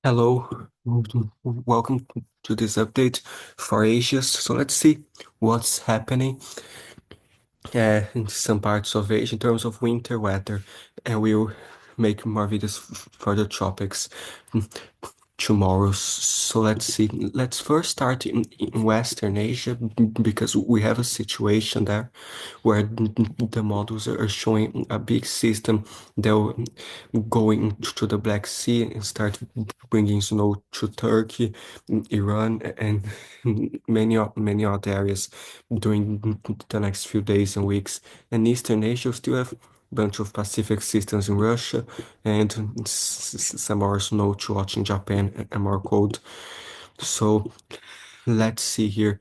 Hello, welcome to this update for Asia. So let's see what's happening in some parts of Asia in terms of winter weather, and we'll make more videos for the tropics tomorrow. So let's see. Let's first start in Western Asia because we have a situation there where the models are showing a big system that will go into the Black Sea and start bringing snow to Turkey, Iran, and many other areas during the next few days and weeks. And Eastern Asia still have bunch of Pacific systems in Russia and some more snow to watch in Japan and more cold. So let's see here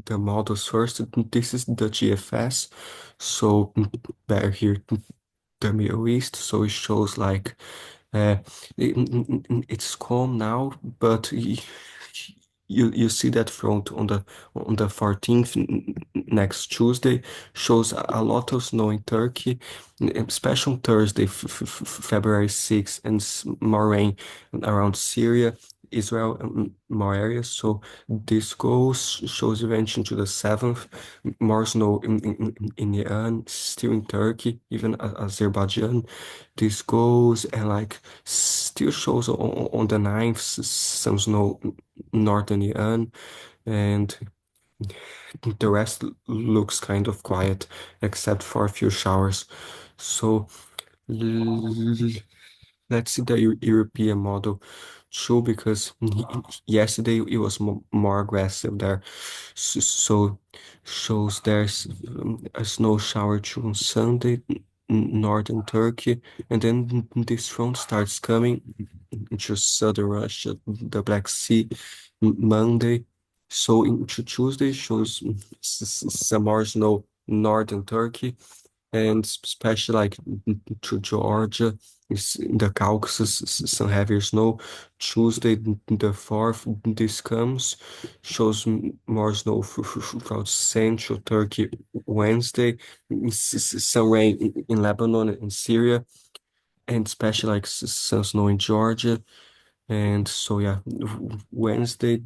the models first. This is the GFS. So better here the Middle East. So it shows like uh, it's calm now, but you see that front on the 14th next Tuesday shows a lot of snow in Turkey, especially on Thursday, February 6th, and more rain around Syria. Israel, more areas. So this goes shows eventually to the 7th, more snow in Iran, still in Turkey, even Azerbaijan. This goes and like still shows on the 9th some snow northern Iran, and the rest looks kind of quiet except for a few showers. So l- let's see the European model too, because yesterday it was more aggressive there. So shows there's a snow shower too on Sunday, northern Turkey, and then this front starts coming into southern Russia, the Black Sea, Monday. So into Tuesday shows some more snow northern Turkey, and especially like to Georgia, is in the Caucasus, some heavier snow. Tuesday, the 4th, this comes, shows more snow throughout central Turkey. Wednesday, some rain in Lebanon and Syria, and especially like some snow in Georgia. And so yeah, Wednesday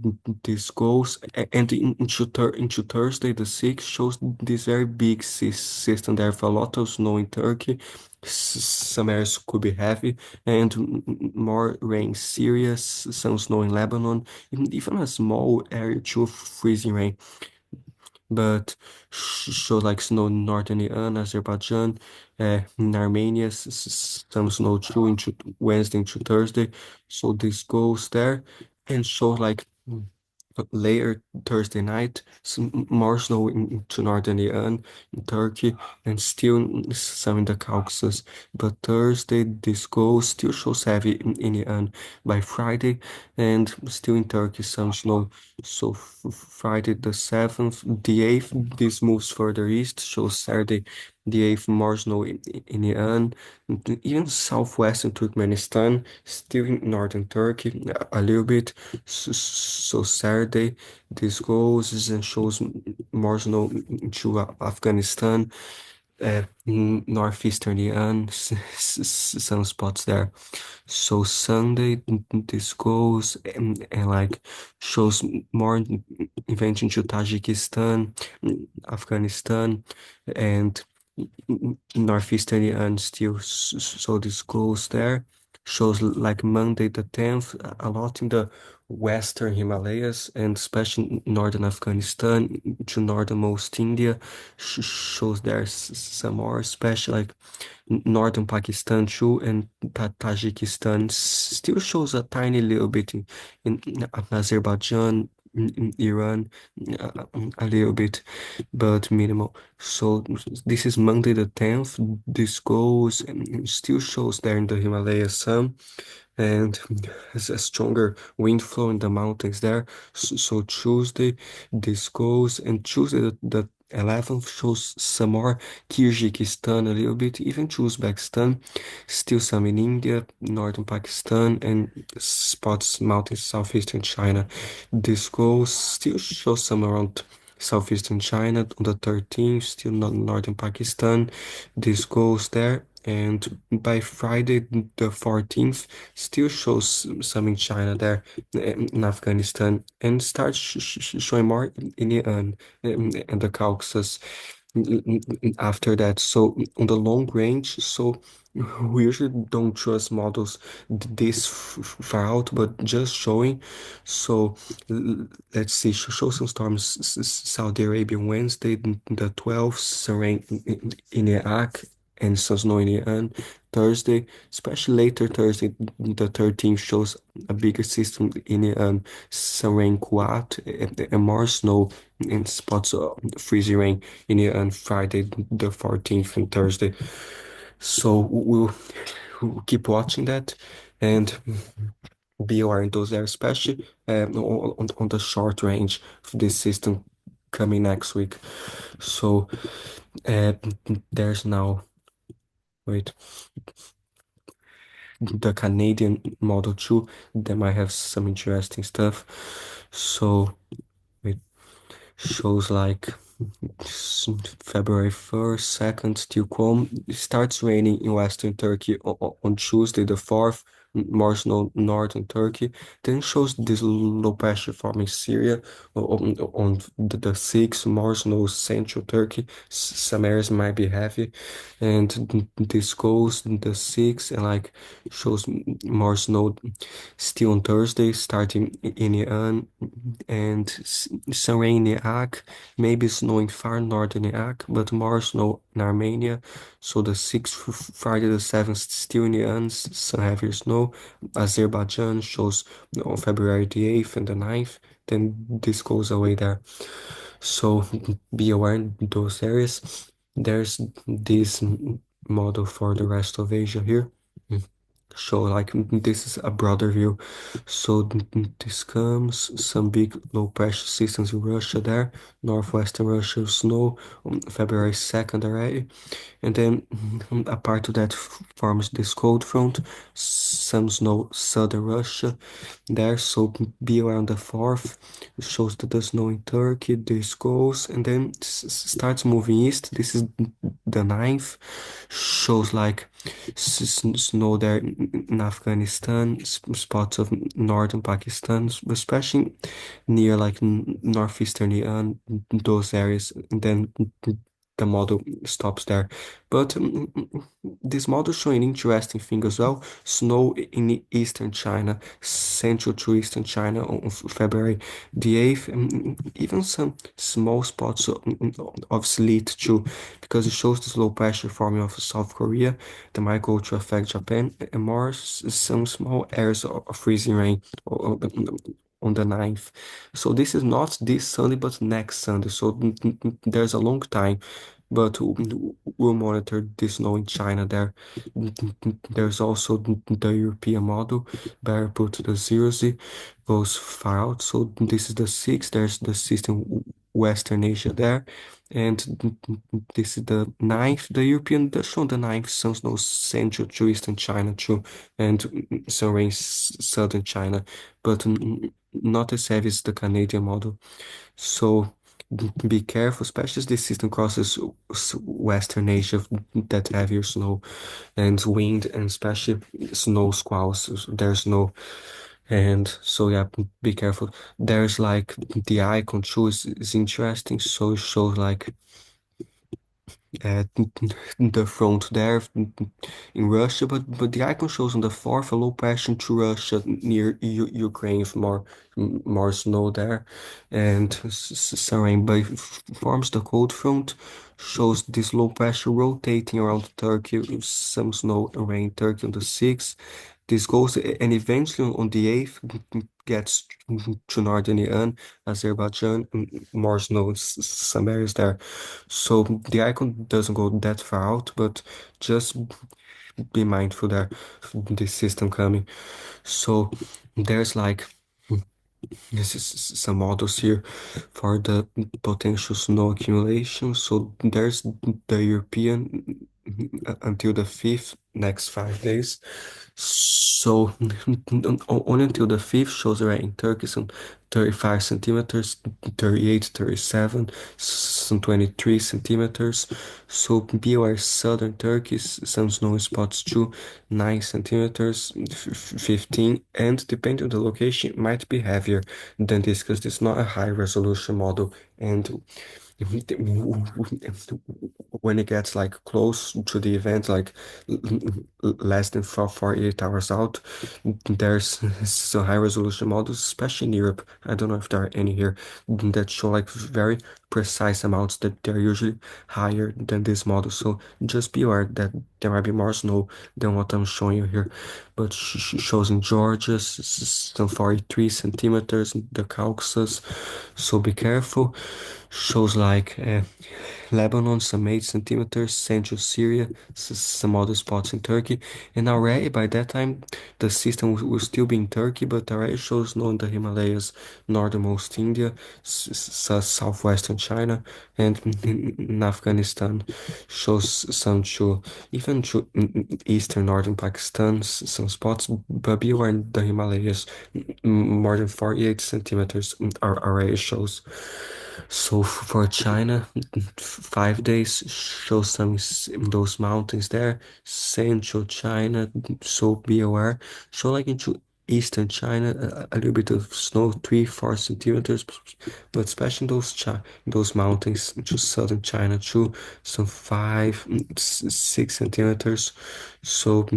this goes and into Thursday the 6th shows this very big system there for a lot of snow in Turkey. Some areas could be heavy and more rain Syria, some snow in Lebanon, even a small area too of freezing rain, but show like snow in northern Iran, Azerbaijan, in Armenia, some snow too into Wednesday into Thursday. So this goes there and show like later Thursday night, some more snow into northern Iran, in Turkey, and still some in the Caucasus. But Thursday, this goes still shows heavy in Iran by Friday, and still in Turkey, some snow. So Friday the 7th, the 8th, this moves further east, shows Saturday the 8th, more snow in Iran, even southwestern Turkmenistan, still in northern Turkey, a little bit. So Saturday, this goes and shows more snow into Afghanistan, northeastern Iran, some spots there. So Sunday, this goes and like shows more invention to Tajikistan, Afghanistan, and northeastern Iran still. So this goes there. Shows like Monday the 10th, a lot in the western Himalayas and especially northern Afghanistan to northernmost India. Shows there's some more, especially like northern Pakistan too, and Tajikistan still shows a tiny little bit in Azerbaijan, in Iran, a little bit, but minimal. So this is Monday the 10th. This goes and still shows there in the Himalayas some, and has a stronger wind flow in the mountains there. So Tuesday this goes, and Tuesday the 11th shows some more Kyrgyzstan a little bit, even to Uzbekistan, still some in India, northern Pakistan, and spots mountains southeastern China. This goes still shows some around southeastern China on the 13th, still not northern Pakistan. This goes there And by Friday, the 14th, still shows some in China there, in Afghanistan, and starts showing more in Iran and the Caucasus after that. So on the long range, so we usually don't trust models this far out, but just showing. So let's see, show some storms, Saudi Arabia Wednesday, the 12th, some rain in Iraq and some snow in Iran. Thursday, especially later Thursday, the 13th shows a bigger system in Iran, some rain Kuwait, and more snow in spots of freezing rain in Iran Friday, the 14th and Thursday. So we'll keep watching that and be aware in those areas, especially on the short range of this system coming next week. So uh, there's now, wait, the Canadian Model 2 that might have some interesting stuff. So it shows like February 1st, 2nd, still calm. It starts raining in Western Turkey on Tuesday, the 4th, more snow northern Turkey. Then shows this low pressure forming Syria on the 6th, more snow central Turkey. Some areas might be heavy. And this goes the 6th and like shows more snow still on Thursday, starting in Iran and some rain in Iraq. Maybe snowing far northern Iraq, but more snow in Armenia. So the 6th, Friday the 7th, still in the ends, some heavier snow. Azerbaijan shows on February the 8th and the 9th. Then this goes away there. So be aware in those areas. There's this model for the rest of Asia here. So like this is a broader view. So this comes some big low pressure systems in Russia there, northwestern Russia snow on February 2nd already. And then a part of that forms this cold front, some snow southern Russia there. So be around the 4th. It shows that the snow in Turkey, this goes and then starts moving east. This is the 9th. Shows like snow there in Afghanistan, spots of northern Pakistan, especially near like northeastern Iran, those areas. And then the model stops there. But this model showing interesting thing as well. Snow in eastern China, central to eastern China on February the 8th, and even some small spots of sleet too, because it shows this low pressure forming of South Korea that might go to affect Japan, and more some small areas of freezing rain on the 9th. So this is not this Sunday, but next Sunday. So there's a long time, but we'll monitor this snow in China there. There's also the European model, better put the 0Z, goes far out. So this is the 6th. There's the system Western Asia there. And this is the 9th. The European does show the 9th, some snow central to eastern China too, and some rain southern China, but not as heavy as the Canadian model. So be careful, especially as this system crosses Western Asia, that heavier snow and wind, and especially snow squalls. There's no, and so yeah, be careful. There's like the icon too is interesting. So it shows like at the front there in Russia, but the icon shows on the 4th a low pressure to Russia near U Ukraine, with more snow there, and Saremba forms the cold front, shows this low pressure rotating around Turkey with some snow and rain Turkey on the 6th. This goes and eventually on the 8th gets to northern Iran, Azerbaijan, more snow in some areas there. So the icon doesn't go that far out, but just be mindful there, this system coming. So there's like this is some models here for the potential snow accumulation. So there's the European until the 5th, next 5 days. So only until the 5th shows right in Turkey some 35 centimeters, 38, 37, some 23 centimeters. So beware southern Turkey, some snow spots too, 9 centimeters, 15, and depending on the location, might be heavier than this because it's not a high resolution model. And when it gets like close to the event, like less than 48 hours out, there's some high resolution models, especially in Europe. I don't know if there are any here that show like very precise amounts that they're usually higher than this model. So just be aware that there might be more snow than what I'm showing you here. But shows in Georgia, some 43 centimeters, the Caucasus. So be careful. Shows like Lebanon, some 8 centimeters, central Syria, some other spots in Turkey. And already by that time, the system will still be in Turkey, but already shows snow in the Himalayas, northernmost India, southwestern China, and in Afghanistan. Shows some to even to eastern northern Pakistan, some spots, but beware in the Himalayas, more than 48 centimeters are already shows. So for China, 5 days show some those mountains there, central China. So be aware. Show like into eastern China, a little bit of snow, 3, 4 centimeters, but especially in those mountains to southern China too, some 5, 6 centimeters. So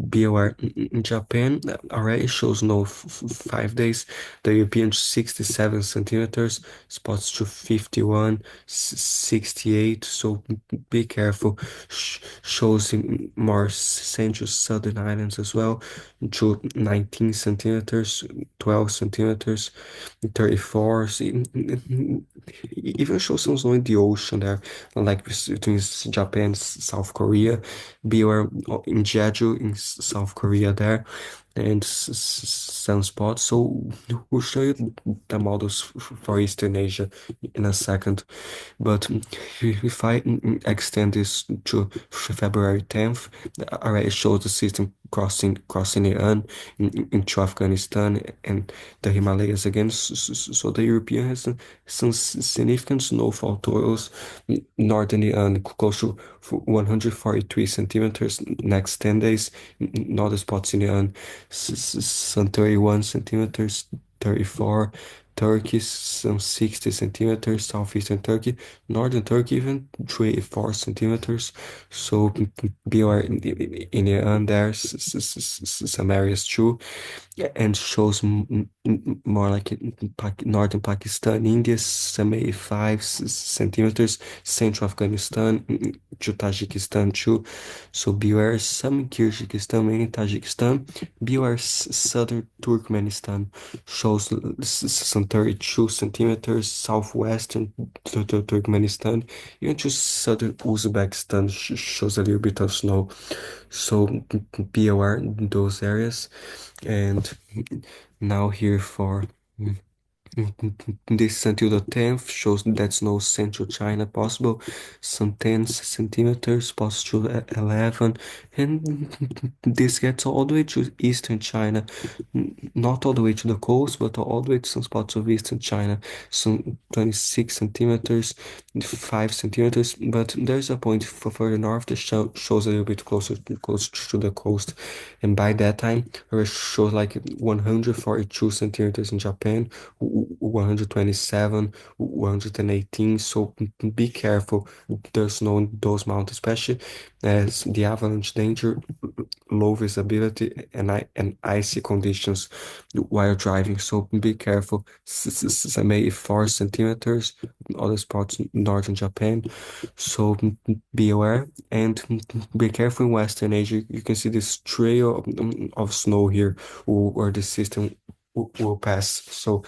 be aware. In Japan, already shows no 5 days. The European 67 centimeters, spots to 51, 68. So be careful. Shows in more central southern islands as well, to 19 centimeters, 12 centimeters, 34. Even shows some snow in the ocean there, like between Japan, South Korea. Beware in Jeju in South Korea there, and some spots. So we'll show you the models for Eastern Asia in a second. But if I extend this to February 10th, already shows the system crossing Iran into Afghanistan and the Himalayas again. So the European has some significant snowfall totals. Northern Iran close to 143 centimeters next 10 days. Other spots in Iran, some 31 centimeters, 34. Turkey, some 60 centimeters, southeastern Turkey, northern Turkey, even 24 centimeters. So be aware in Iran, there's some areas too, and shows more like in northern Pakistan, India, some 85 centimeters, central Afghanistan to Tajikistan too. So beware some in Kyrgyzstan, mainly Tajikistan. Beware southern Turkmenistan, shows some 32 centimeters, southwestern Turkmenistan, even to southern Uzbekistan shows a little bit of snow. So be aware in those areas. And now here for this until the 10th shows that's no central China possible. Some 10 centimeters, possible 11, and this gets all the way to eastern China. Not all the way to the coast, but all the way to some spots of eastern China. Some 26 centimeters, 5 centimeters, but there's a point for further north that shows a little bit close to the coast. And by that time, it shows like 142 centimeters in Japan, 127, 118. So be careful. There's snow in those mountains, especially as the avalanche danger, low visibility, and icy conditions while driving. So be careful. Some 84 centimeters, other spots in northern Japan. So be aware and be careful in Western Asia. You can see this trail of snow here where the system will pass. So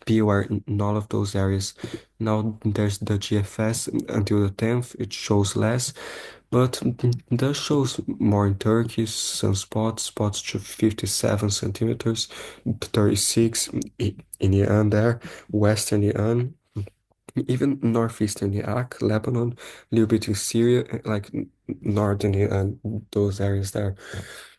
be aware in all of those areas. Now there's the GFS until the 10th, it shows less, but that shows more in Turkey, some spots to 57 centimeters, 36 in Iran there, Western Iran, even northeastern Iraq, Lebanon, a little bit in Syria, like northern Iran, those areas there.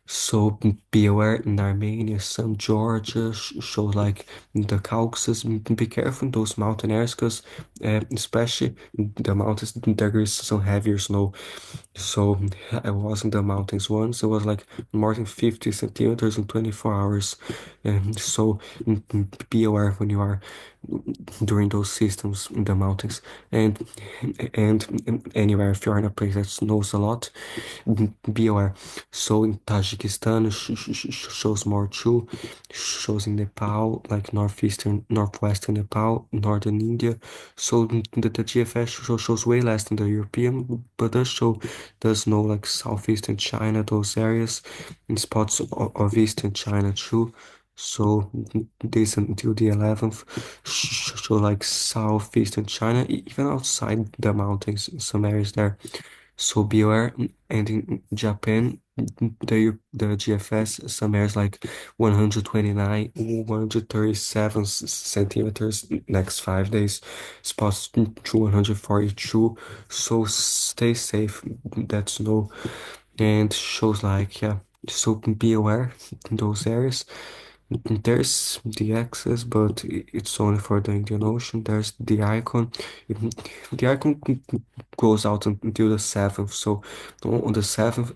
So be aware in Armenia, some Georgia shows like the Caucasus. Be careful in those mountain areas because especially the mountains, there is some heavier snow. So I was in the mountains once. It was like more than 50 centimeters in 24 hours. And so be aware when you are during those systems in the mountains. And anywhere if you're in a place that snows a lot, be aware. So in Tajikistan shows more too. Shows in Nepal, like northeastern, northwestern Nepal, northern India. So the GFS shows way less than the European, but does know like southeastern China, those areas, and spots of eastern China too. So this until the 11th show like southeastern China, even outside the mountains, in some areas there. So be aware. And in Japan, the GFS, some areas like 129, 137 centimeters next 5 days, spots to 142. So stay safe. That's no, and shows like, yeah. So be aware in those areas. There's the axis, but it's only for the Indian Ocean. There's the icon. The icon goes out until the 7th. So on the 7th,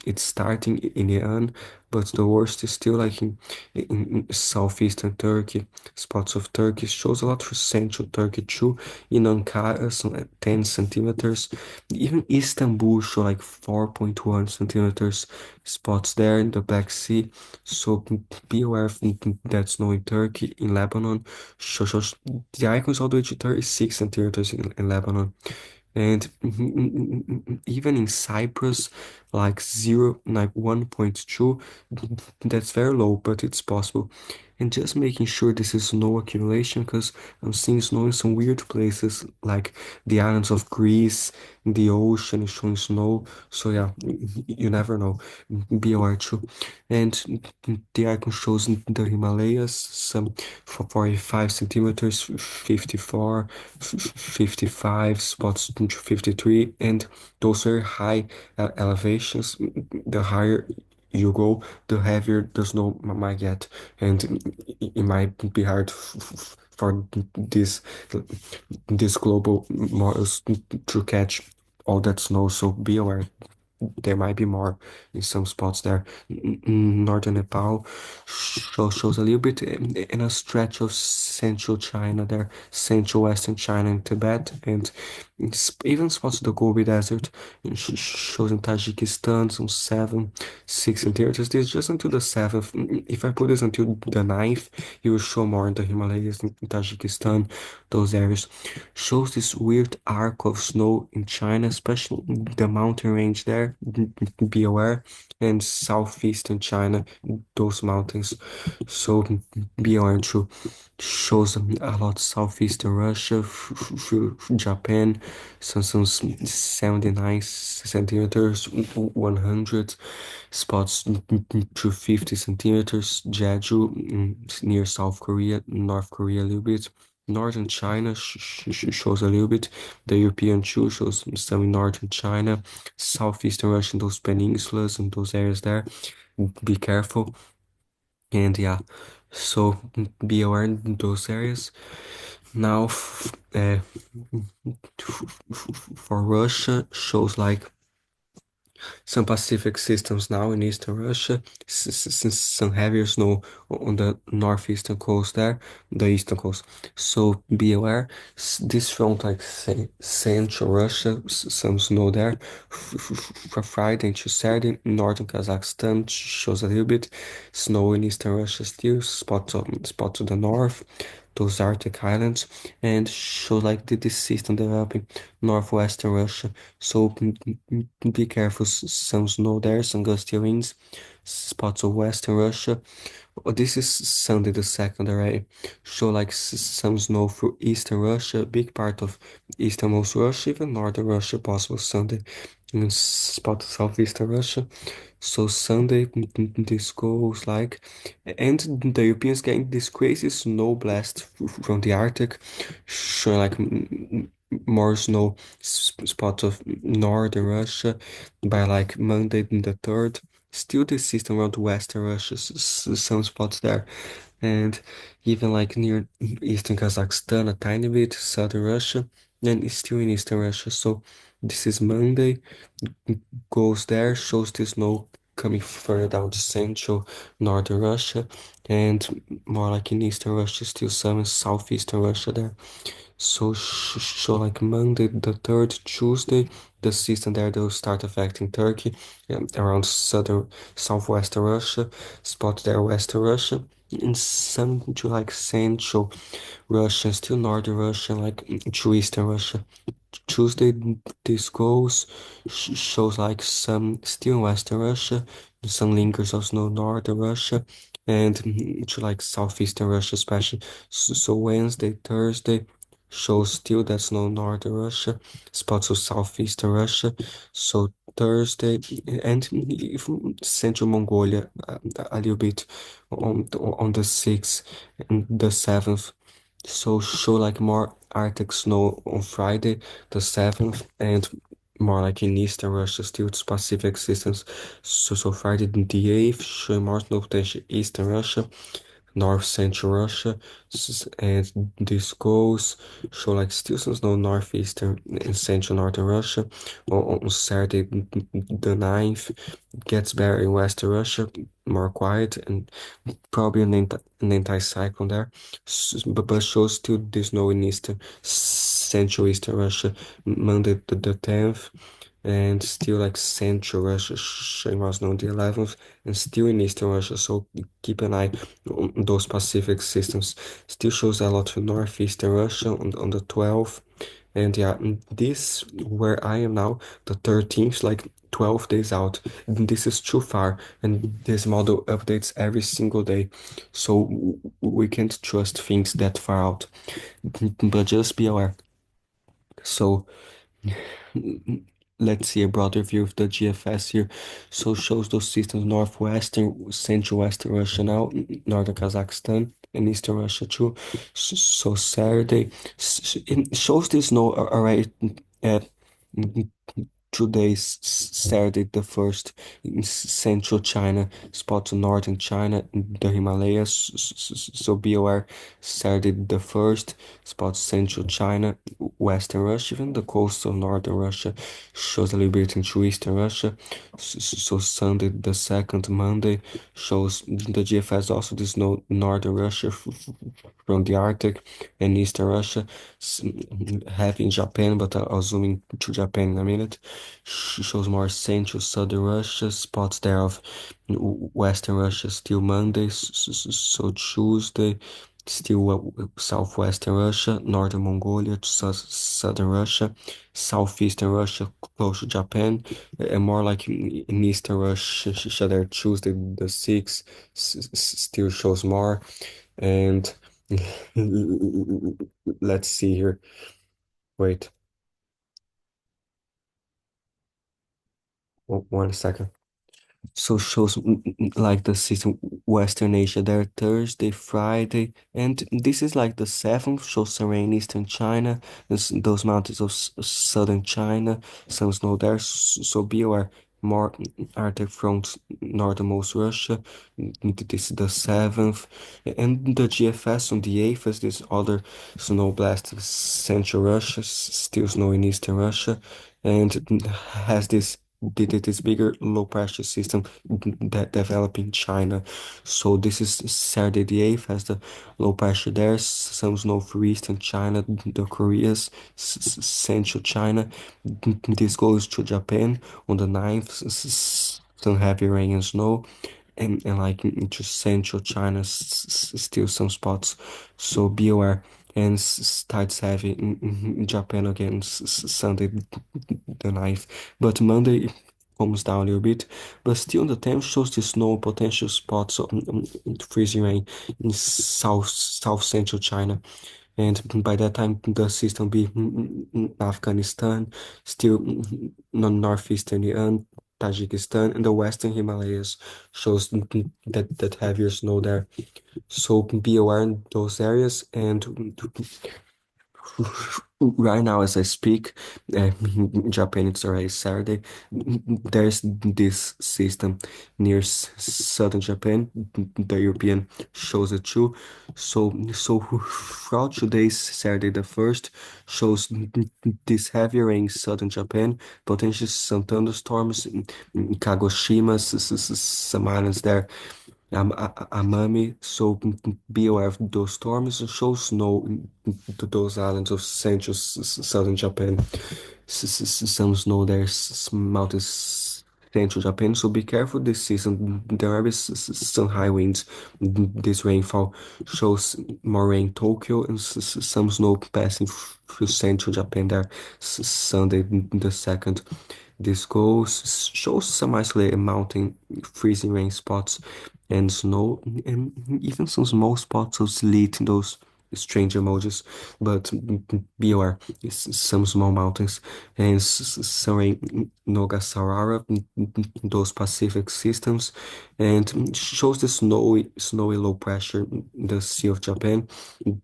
it's starting in Iran, but the worst is still like in southeastern Turkey. Spots of Turkey shows a lot for central Turkey too. In Ankara, some 10 centimeters. Even Istanbul show like 4.1 centimeters. Spots there in the Black Sea. So be aware of that snow in Turkey, in Lebanon. Shows the icons all the way to 36 centimeters in Lebanon. And even in Cyprus, like zero, like 1.2, that's very low, but it's possible. And just making sure this is snow accumulation, because I'm seeing snow in some weird places, like the islands of Greece, the ocean is showing snow. So yeah, you never know. Be aware too. And the icon shows the Himalayas, some for 45 centimeters, 54, 55 spots to 53, and those very high elevations. The higher you go, the heavier the snow might get, and it might be hard for this global models to catch all that snow. So be aware. There might be more in some spots there. Northern Nepal shows a little bit in a stretch of central China there, central western China and Tibet, and even spots of the Gobi Desert. It shows in Tajikistan some 7, 6 centimeters. This is just until the 7th. If I put this until the 9th, it will show more in the Himalayas in Tajikistan, those areas. Shows this weird arc of snow in China, especially the mountain range there. Be aware, and southeastern China, those mountains. So be aware too. Shows a lot southeastern Russia, through Japan, some 79 centimeters, 100 spots to 50 centimeters. Jeju, near South Korea, North Korea a little bit. Northern China shows a little bit. The European too shows some in northern China, southeastern Russia, those peninsulas and those areas there. Be careful. And yeah, so be aware in those areas. Now, for Russia, shows like some Pacific systems now in eastern Russia, since some heavier snow on the northeastern coast there, the eastern coast. So be aware, this front like central Russia, some snow there. For Friday to Saturday, northern Kazakhstan shows a little bit snow in eastern Russia still, spots to the north. Those Arctic islands, and show like this system developing northwestern Russia. So be careful, some snow there, some gusty winds, spots of western Russia. Oh, this is Sunday the 2nd already. So like some snow through eastern Russia, big part of easternmost Russia, even northern Russia possible Sunday. And spot of southeastern Russia. So Sunday this goes like, and the Europeans getting this crazy snow blast from the Arctic, showing like more snow spots of northern Russia by like Monday the 3rd. Still the system around Western Russia, some spots there. And even like near Eastern Kazakhstan, a tiny bit, Southern Russia, and it's still in Eastern Russia. So this is Monday, goes there, shows the snow coming further down to Central, Northern Russia, and more like in Eastern Russia, still some in Southeastern Russia there. So, show like Monday the 3rd, Tuesday, the system there will start affecting Turkey, around southern, southwestern Russia, spot there, western Russia, and some to like central Russia, still northern Russia, like to eastern Russia. Tuesday, this goes, shows like some still in western Russia, some lingers of snow northern Russia, and to like southeastern Russia, especially. So Wednesday, Thursday shows still that snow northern Russia, spots of southeastern Russia. So Thursday and if central Mongolia a little bit on the 6th and the 7th. So show like more Arctic snow on Friday, the 7th, and more like in Eastern Russia, still to Pacific systems. So Friday the 8th, showing more snow potential Eastern Russia, North Central Russia, and this goes show like still some snow northeastern and central northern Russia. On Saturday the 9th, gets better in Western Russia, more quiet, and probably an anti-cyclone there, but shows still there's no in Eastern, Central Eastern Russia, Monday the 10th, and still like Central Russia, showing us on the 11th, and still in Eastern Russia, so keep an eye on those Pacific systems. Still shows a lot of Northeastern Russia on the 12th, and yeah, this where I am now, the 13th, like 12 days out. This is too far, and this model updates every single day, so we can't trust things that far out. But just be aware. So let's see a broader view of the GFS here. So shows those systems northwestern, central western Russia now, northern Kazakhstan, and eastern Russia too. So Saturday it shows this snow already at 2 days, Saturday the 1st, in central China, spots in northern China, in the Himalayas. So be aware, Saturday the 1st, spots central China, western Russia, even the coast of northern Russia shows a little bit into eastern Russia. So Sunday the 2nd, Monday, shows the GFS also this northern Russia from the Arctic and eastern Russia, half in Japan, but I'll zoom in to Japan in a minute. Shows more central, southern Russia, spots there of western Russia still Monday, so Tuesday, still southwestern Russia, northern Mongolia to southern Russia, southeastern Russia close to Japan, and more like in eastern Russia there Tuesday the 6th, still shows more, and let's see here. Wait, 1 second. So shows like the system Western Asia there Thursday, Friday, and this is like the 7th shows some rain Eastern China, those mountains of southern China, some snow there. So be aware. More Arctic fronts northernmost Russia. This is the 7th, and the GFS on the 8th is this other snow blast in central Russia, still snow in eastern Russia, and has this bigger low pressure system that developed in China. So this is Saturday the 8th has the low pressure there, some snow for eastern China, the Koreas, central China. This goes to Japan on the 9th, some heavy rain and snow. And like into central China, still some spots. So be aware. And starts heavy in Japan again, Sunday the 9th. But Monday comes down a little bit, but still the 10th shows the snow potential spots of freezing rain in south central China. And by that time, the system be Afghanistan, still northeastern Iran, Tajikistan, and the western Himalayas shows that heavier snow there. So be aware in those areas and Right now, as I speak, in Japan, it's already Saturday. There's this system near southern Japan. The European shows it too. So throughout today's Saturday the first shows this heavy rain in southern Japan, potentially some thunderstorms in Kagoshima, some islands there. Amami, so be aware of those storms and show snow to those islands of central southern Japan. Some snow there, some mountains central Japan, so be careful this season. There are some high winds. This rainfall shows more rain in Tokyo and some snow passing through central Japan there. Sunday the second. This goes shows some isolated mountain freezing rain spots and snow, and even some small spots of sleet in those strange emojis. But be aware, some small mountains and some rain in Nogasawara, those Pacific systems, and shows the snowy low pressure in the Sea of Japan.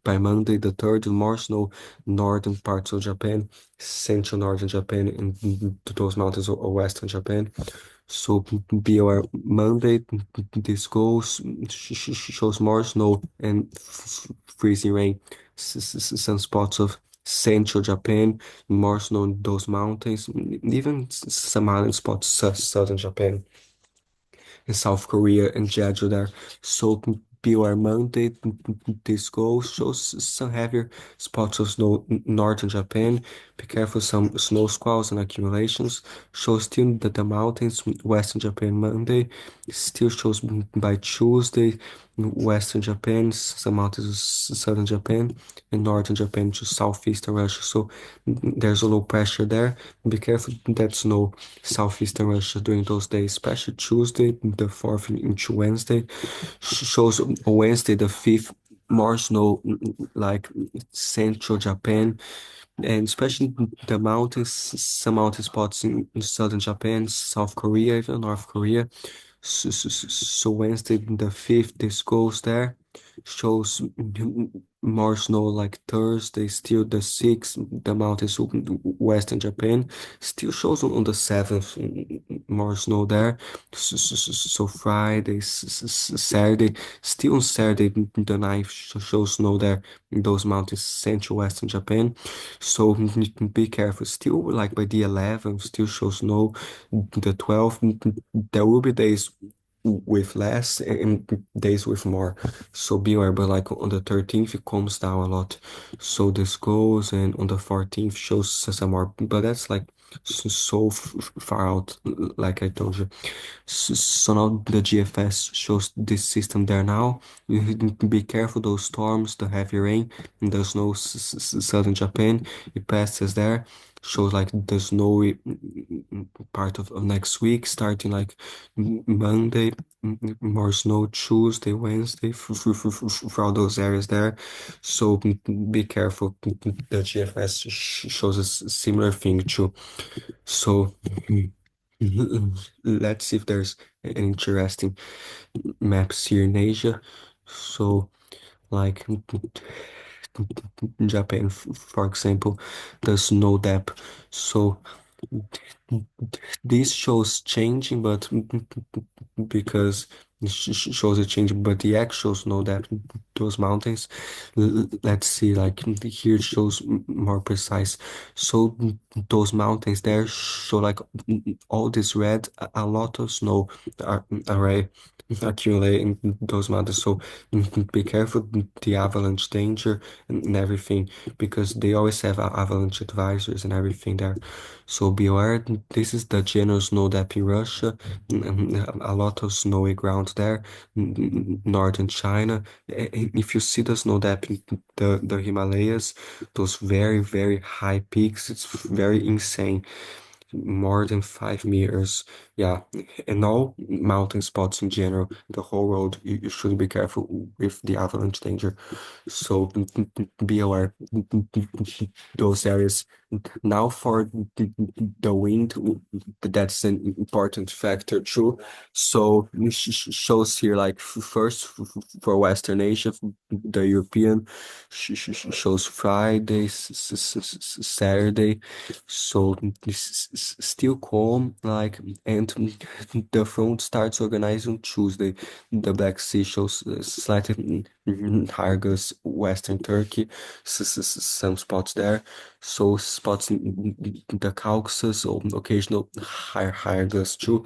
By Monday, the third, more snow northern parts of Japan, central northern Japan, and those mountains of western Japan. So be aware, Monday this goes shows more snow and freezing rain. Some spots of central Japan, more snow in those mountains, even some island spots, southern Japan in South Korea and Jeju there. So beware Monday, this goes shows some heavier spots of snow in northern Japan. Be careful some snow squalls and accumulations. Shows still that the mountains western Japan Monday. Still shows by Tuesday western Japan, some mountains of southern Japan and northern Japan to southeastern Russia. So there's a low pressure there. Be careful that snow southeastern Russia during those days, especially Tuesday, the 4th into Wednesday. Shows on Wednesday, the 5th, more snow like central Japan, and especially the mountains, some mountain spots in southern Japan, South Korea, even North Korea. So Wednesday, the 5th, this goes there. Shows more snow like Thursday, still the 6th, the mountains of western Japan. Still shows on the 7th, more snow there. So Friday, Saturday, still on Saturday, the 9th shows snow there in those mountains, central western Japan. So be careful. Still, like by the 11th, still shows snow. The 12th, there will be days with less and days with more. So be aware, but like on the 13th, it calms down a lot. So this goes, and on the 14th shows some more, but that's like so far out, like I told you. So now the GFS shows this system there now. You need to be careful those storms, the heavy rain, and the snow southern Japan. It passes there. Shows like the snowy part of next week, starting like Monday, more snow Tuesday, Wednesday, for all those areas there. So be careful. The GFS shows a similar thing too. So let's see if there's an interesting maps here in Asia. So, like Japan, for example, there's no depth. So this shows changing, but because it shows it changing, but the actuals know that those mountains, let's see, like here it shows more precise. So those mountains there show like all this red, a lot of snow are already accumulating those mountains. So be careful the avalanche danger and everything, because they always have avalanche advisors and everything there. So be aware, this is the general snow depth in Russia, a lot of snowy ground there, northern China. If you see the snow depth in the Himalayas, those very, very high peaks, it's very insane. More than 5 meters. Yeah, and all mountain spots in general, the whole road, you should be careful with the avalanche danger. So be aware, those areas Now for the wind, that's an important factor too. So it shows here like first for Western Asia, the European shows Friday, Saturday. So this is still calm, like, and the front starts organizing Tuesday. The Black Sea shows slightly higher gust Western Turkey, some spots there. So spots in the Caucasus or occasional higher gusts too.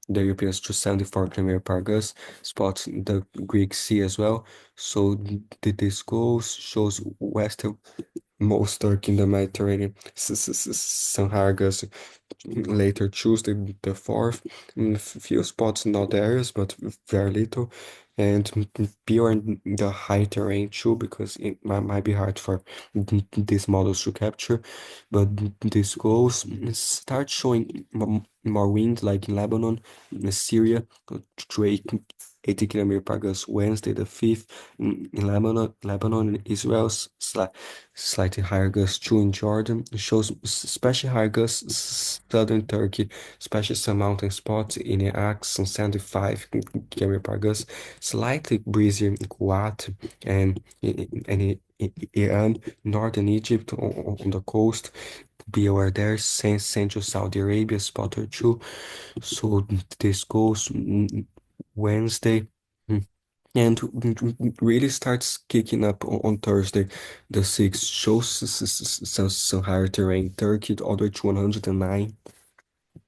The Europeans to 74 km per gust, spots in the Greek Sea as well. So this goes shows western most Turkey in the Mediterranean. Some higher gusts later Tuesday the 4th. Few spots in other areas, but very little. And pure in the high terrain too, because it might be hard for these models to capture. But this goes start showing more wind, like in Lebanon, in Syria, to 80 km per gust Wednesday the 5th. In Lebanon and Israel, slightly higher gust too in Jordan. It shows especially higher gusts southern Turkey, especially some mountain spots in Iraq, some 75 km per gust. Slightly breezier in Kuwait and Iran, northern Egypt on the coast. Be aware there, Central Saudi Arabia, spot or two. So this goes Wednesday. mm, And really starts kicking up on Thursday. The 6th shows some higher terrain. Turkey all the way to 109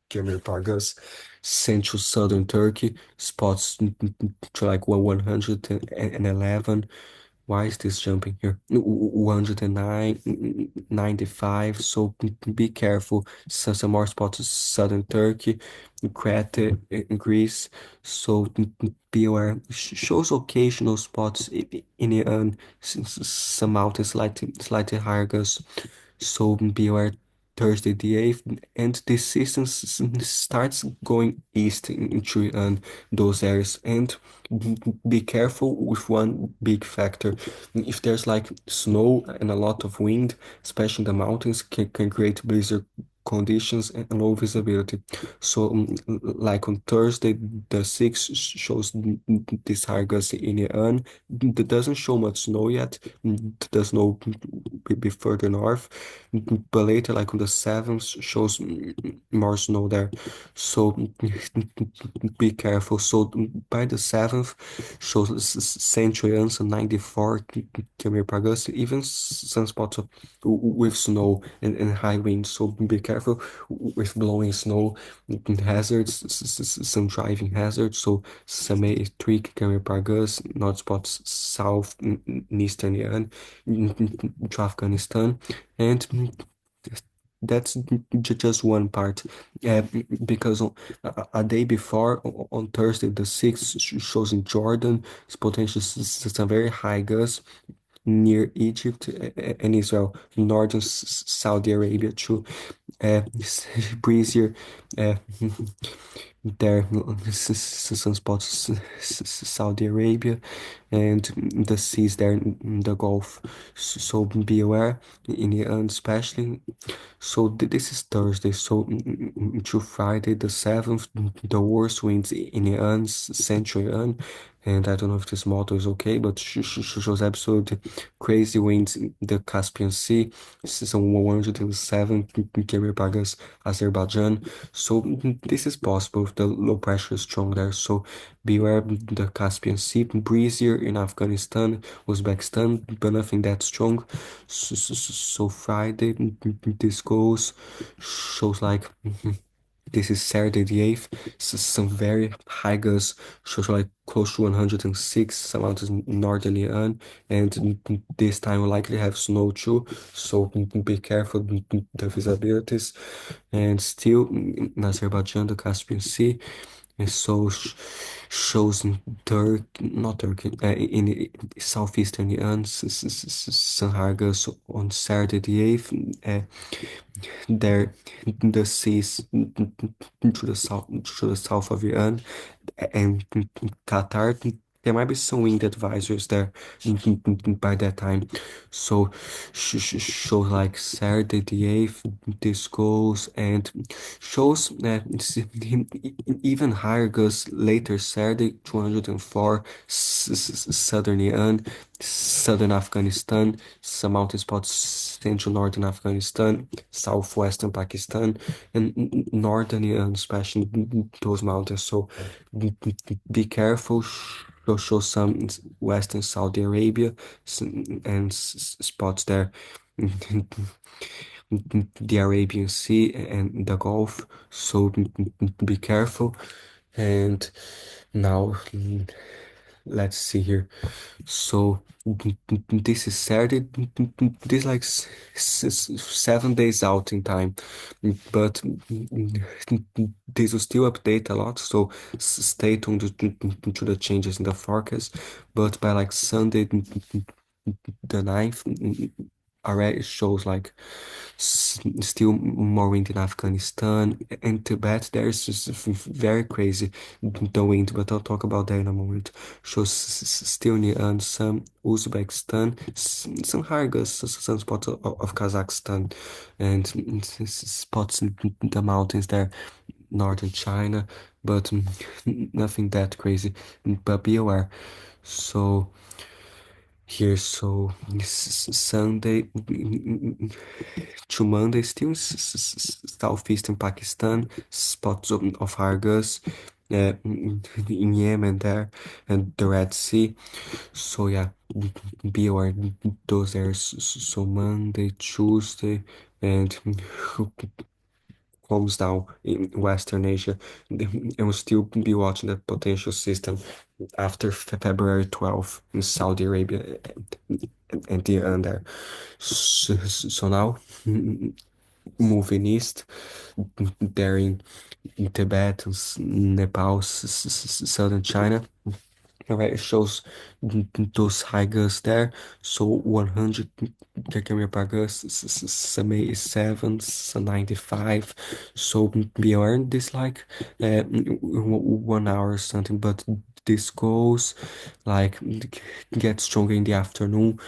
km per gust. Central southern Turkey spots to like 111. Why is this jumping here? 109, 95. So be careful. Some more spots in southern Turkey, Crete in Greece. So be aware. Shows occasional spots in Iran, some mountains slightly higher gusts. So be aware. Thursday the 8th, and this system starts going east into those areas. And be careful with one big factor. If there's like snow and a lot of wind, especially in the mountains, can create blizzard conditions and low visibility. So, like on Thursday, the 6th shows this high gust in Iran. It doesn't show much snow yet. The snow be further north, but later, like on the 7th, shows more snow there. So be careful. So by the 7th, shows Century and 94 km per gust, even some spots with snow and high winds. So be careful with blowing snow hazards, some driving hazards. So some 83 km per gust, north spots south in Eastern Iran, to Afghanistan, and that's just one part. Uh, because a day before, on Thursday, the 6th, shows in Jordan, it's potentially some very high gusts near Egypt and Israel, northern Saudi Arabia too. Breezier uh, there, some spots, Saudi Arabia, and the seas there in the Gulf. So be aware in Iran, especially. So this is Thursday. So to Friday the 7th, the worst winds in Iran, central Iran. And I don't know if this model is okay, but shows absolutely crazy winds in the Caspian Sea. This is on 107 km per gust, Azerbaijan. So this is possible if the low pressure is strong there. So beware the Caspian Sea, breezier in Afghanistan, Uzbekistan, but nothing that strong. So Friday, this goes, shows like this is Saturday the 8th. Some very high gusts, shows like close to 106, some mountains in northern Iran, and this time we likely have snow too. So be careful the visibilities. And still in Azerbaijan, the Caspian Sea. And so shows in Turkey, not Turkey, in southeastern Iran, Sahargas on Saturday the 8th. There, the seas to the south of Iran and Qatar. there might be some wind advisories there by that time. So shows like Saturday the 8th, this goes and shows that even higher gusts later Saturday, 204, southern Iran, southern Afghanistan, some mountain spots, central northern Afghanistan, southwestern Pakistan, and northern Iran, especially those mountains. So be careful. Show some western Saudi Arabia and spots there. The Arabian Sea and the Gulf. So be careful. And now let's see here. So this is Saturday. This is like 7 days out in time, but this will still update a lot. So stay tuned to the changes in the forecast. But by like Sunday, the 9th, already shows like still more wind in Afghanistan and Tibet. There's just very crazy the wind, but I'll talk about that in a moment. Shows still near and some Uzbekistan, some higher gusts, some spots of Kazakhstan, and spots in the mountains there, northern China, but nothing that crazy. But be aware. So here, so Sunday to Monday, still southeastern Pakistan, spots of Argus, in Yemen there, and the Red Sea. So yeah, be aware those areas. So Monday, Tuesday, and calms down in Western Asia, and we'll still be watching that potential system after February 12th in Saudi Arabia and the there. So now moving east, there in Tibet, Nepal, southern China. Alright, it shows those high gusts there. So 100 km per gust, some 87, some 95. So we earned this like 1 hour or something, but this goes like get stronger in the afternoon,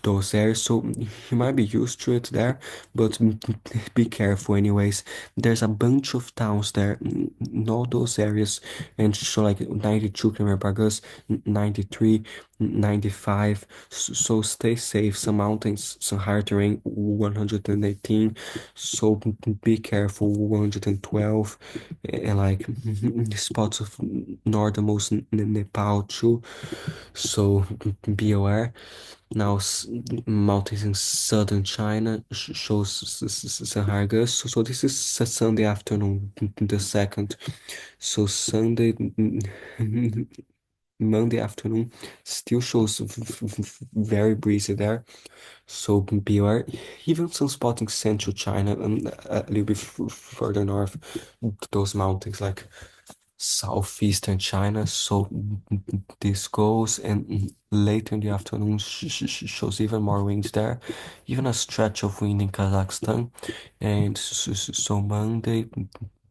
those areas. So you might be used to it there, but be careful anyways. There's a bunch of towns there in all those areas and show like 92 km per gust, 93, 95. So stay safe. Some mountains, some higher terrain, 118. So be careful, 112. And like spots of northernmost Nepal too. So be aware. Now, mountains in southern China shows some higher gusts. So this is Sunday afternoon, the second. So Sunday, Monday afternoon still shows very breezy there. So be aware. Even some spots in central China and a little bit further north, those mountains like southeastern China. So this goes, and later in the afternoon shows even more winds there, even a stretch of wind in Kazakhstan. And so Monday,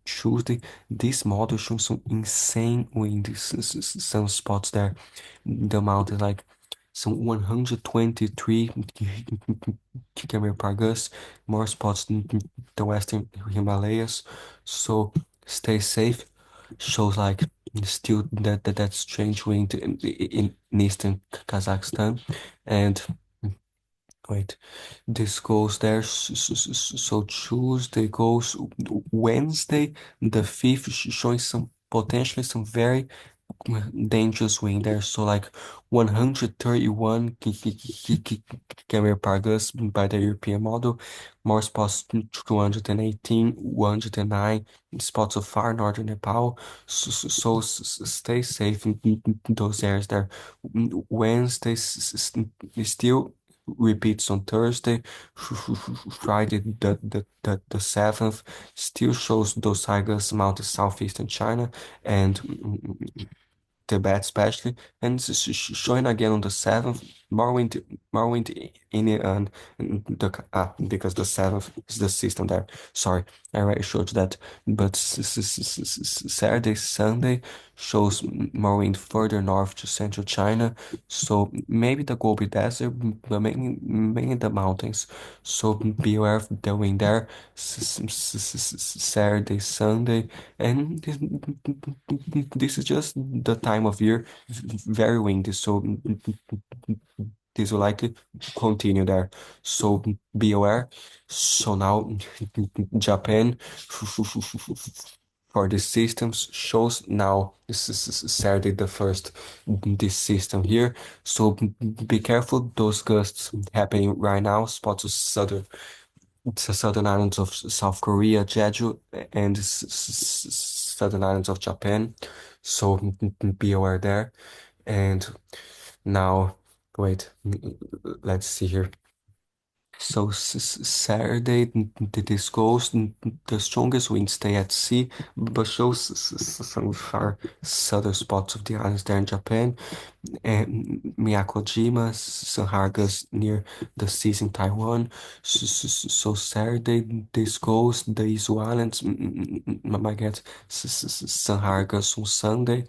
Tuesday, this model shows some insane wind, some spots there, the mountain like some 123 km per gust, more spots in the western Himalayas. So stay safe. Shows like still that strange wind in eastern Kazakhstan, and wait, this goes there. So Tuesday goes Wednesday, the 5th, showing some potentially some very dangerous wind there. So like 131 km per gust by the European model, more spots 218, 109 spots of far northern Nepal. So stay safe in those areas there. Wednesday still repeats on Thursday. Friday the 7th still shows those tigers mounted southeastern China and Tibet especially, and showing again on the 7th. more wind, more wind in it, and because the seventh is the system there. Sorry, I already showed you that. But Saturday, Sunday shows more wind further north to central China. So maybe the Gobi Desert, but mainly the mountains. So be aware of the wind there. Saturday, Sunday, and this is just the time of year, very windy. So this will likely continue there. So be aware. So now Japan for the systems shows now this is Saturday the first this system here. So be careful those gusts happening right now. Spots of southern islands of South Korea, Jeju, and southern islands of Japan. So be aware there. And now, wait, let's see here. So Saturday, this goes, the strongest winds stay at sea, but shows some far southern spots of the islands there in Japan, and Miyakojima, Sanhargas near the seas in Taiwan. So Saturday, this goes, the Izu Islands might get Sanhargas on Sunday,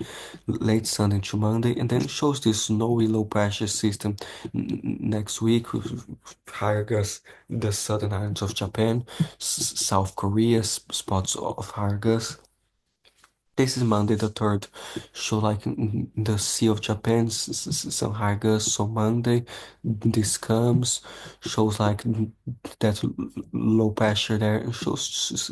late Sunday to Monday, and then shows this snowy low pressure system next week with higher gus the southern islands of Japan, South Korea, spots of higher gus. This is Monday the 3rd. So like in the Sea of Japan, some high gusts. So Monday, this comes, shows like that low pressure there, and shows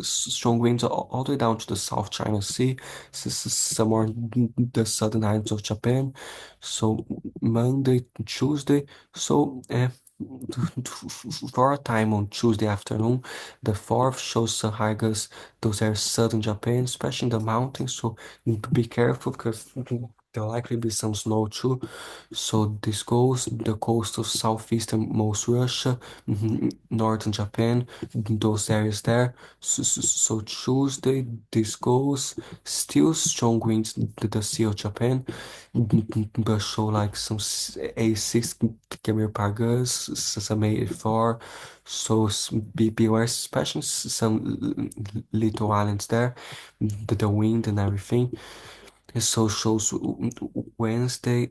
strong winds all the way down to the South China Sea, somewhere in the southern islands of Japan. So Monday, Tuesday. So for a time on Tuesday afternoon, the 4th shows some high gusts. Those are southern Japan, especially in the mountains. So be careful because there'll likely be some snow too. So this goes the coast of southeastern most Russia, northern Japan, those areas there. So Tuesday this goes still strong winds the Sea of Japan, but show like some A6 km per gus, some A4. So be aware, especially some little islands there, the wind and everything. And so shows Wednesday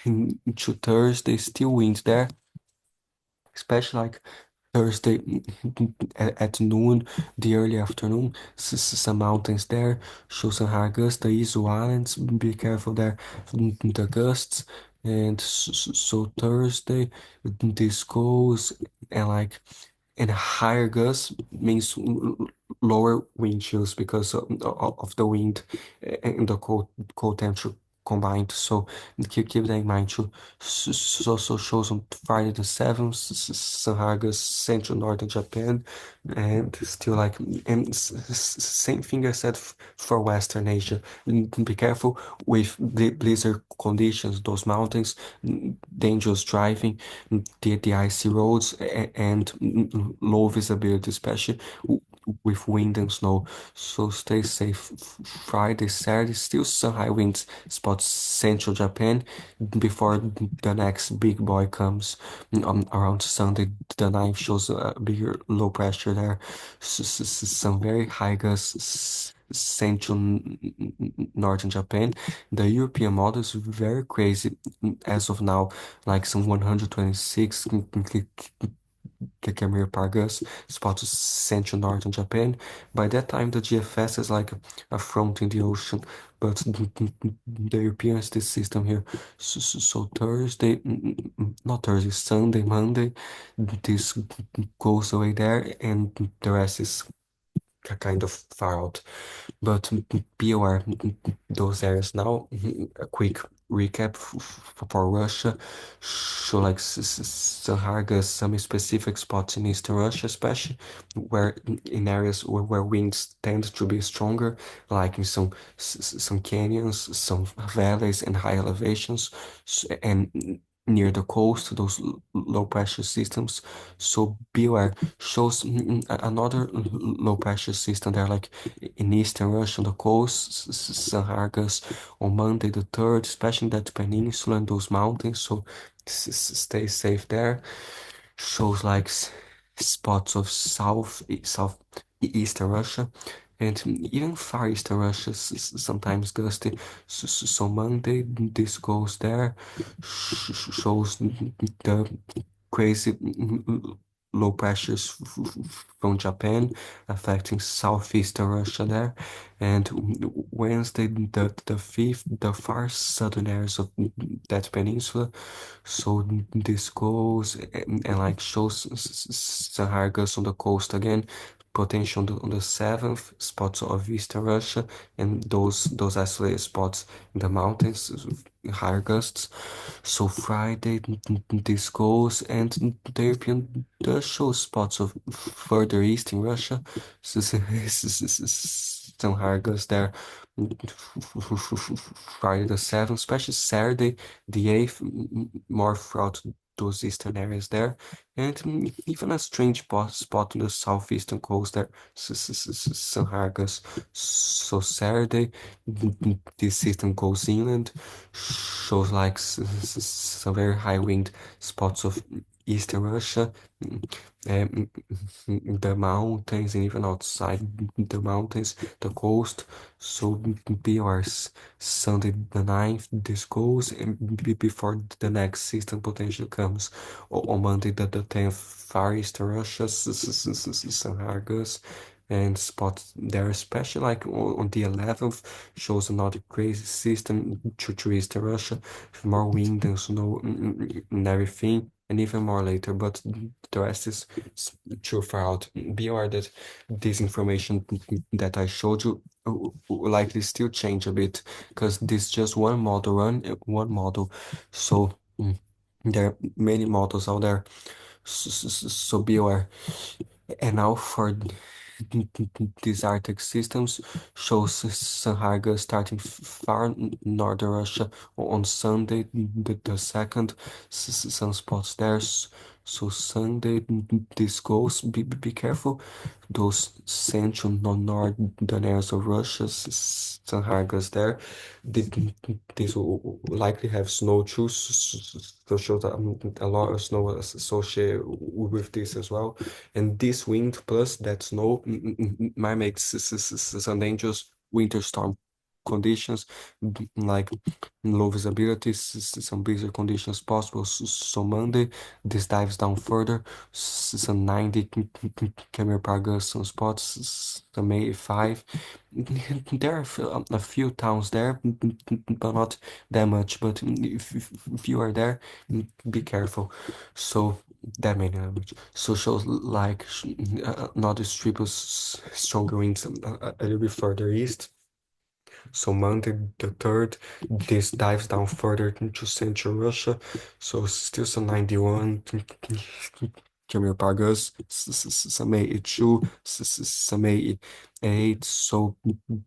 to Thursday, still wind there, especially like Thursday at noon, the early afternoon, some mountains there, show some high gusts, the Izu Islands, be careful there, the gusts. And so Thursday, this goes, and like and higher gusts means lower wind chills because of the wind and the cold temperature combined. So keep that in mind too. Also shows on Friday the 7th, Sahagas, Central Northern Japan, and still like, and same thing I said for Western Asia. Be careful with the blizzard conditions, those mountains, dangerous driving, the icy roads, and low visibility, especially with wind and snow. So stay safe. Friday, Saturday, still some high winds spots central Japan before the next big boy comes around Sunday. The 9th shows a bigger low pressure there. Some very high gusts. Central northern Japan. The European model is very crazy as of now, like some 126 Kakamura Pargas, spots central northern Japan. By that time, the GFS is like a front in the ocean, but the Europeans, this system here. So Thursday, not Thursday, Sunday, Monday, this goes away there, and the rest is kind of far out. But be aware, those areas now. A quick recap for Russia. So like Saharga, some specific spots in Eastern Russia, especially where in areas where winds tend to be stronger, like in some canyons, some valleys and high elevations, and near the coast, those low pressure systems. So be aware. Shows another low pressure system there, like in Eastern Russia on the coast, San Hargas on Monday the 3rd, especially in that peninsula and those mountains. So stay safe there. Shows like spots of southeastern Russia and even far eastern Russia, sometimes gusty. So Monday, this goes there, shows the crazy low pressures from Japan affecting southeastern Russia there. And Wednesday, the 5th, the far southern areas of that peninsula. So this goes and like shows Sahargas on the coast again, potential on the 7th, spots of eastern Russia, and those isolated spots in the mountains, higher gusts. So Friday, this goes, and the European does show spots of further east in Russia. Some higher gusts there. Friday the 7th, especially Saturday the 8th, more throughout those eastern areas there. And even a strange spot on the southeastern coast there, San Hargas. So Saturday, this system goes inland, shows like some very high wind spots of eastern Russia, um, the mountains, and even outside the mountains, the coast. So be ours. Sunday the 9th, this goes, and before the next system potential comes. On Monday the 10th, Far Eastern Russia, San Hargas, and spots there, especially like on the 11th, shows another crazy system to Eastern Russia, with more wind and snow and everything, and even more later, but the rest is too far out. Be aware that this information that I showed you will likely still change a bit, because this is just one model one model. So there are many models out there. So be aware. And now for these Arctic systems, shows Sanharga starting far northern Russia on Sunday, the 2nd, some spots there. So Sunday, this goes, be careful. Those central northern areas of Russia, Sanhargas there, these will likely have snow too, so shows a lot of snow associated with this as well. And this wind plus that snow might make some dangerous winter storm conditions, like low visibility, some blizzard conditions possible. So Monday, this dives down further, some 90 km/h, some spots, some 85. There are a few towns there, but not that much. But if you are there, be careful. So that many language. So shows like another strip of stronger winds a little bit further east. So Monday the 3rd, this dives down further into central Russia. So still some 91 Camille Pargas, some 82, some 88. So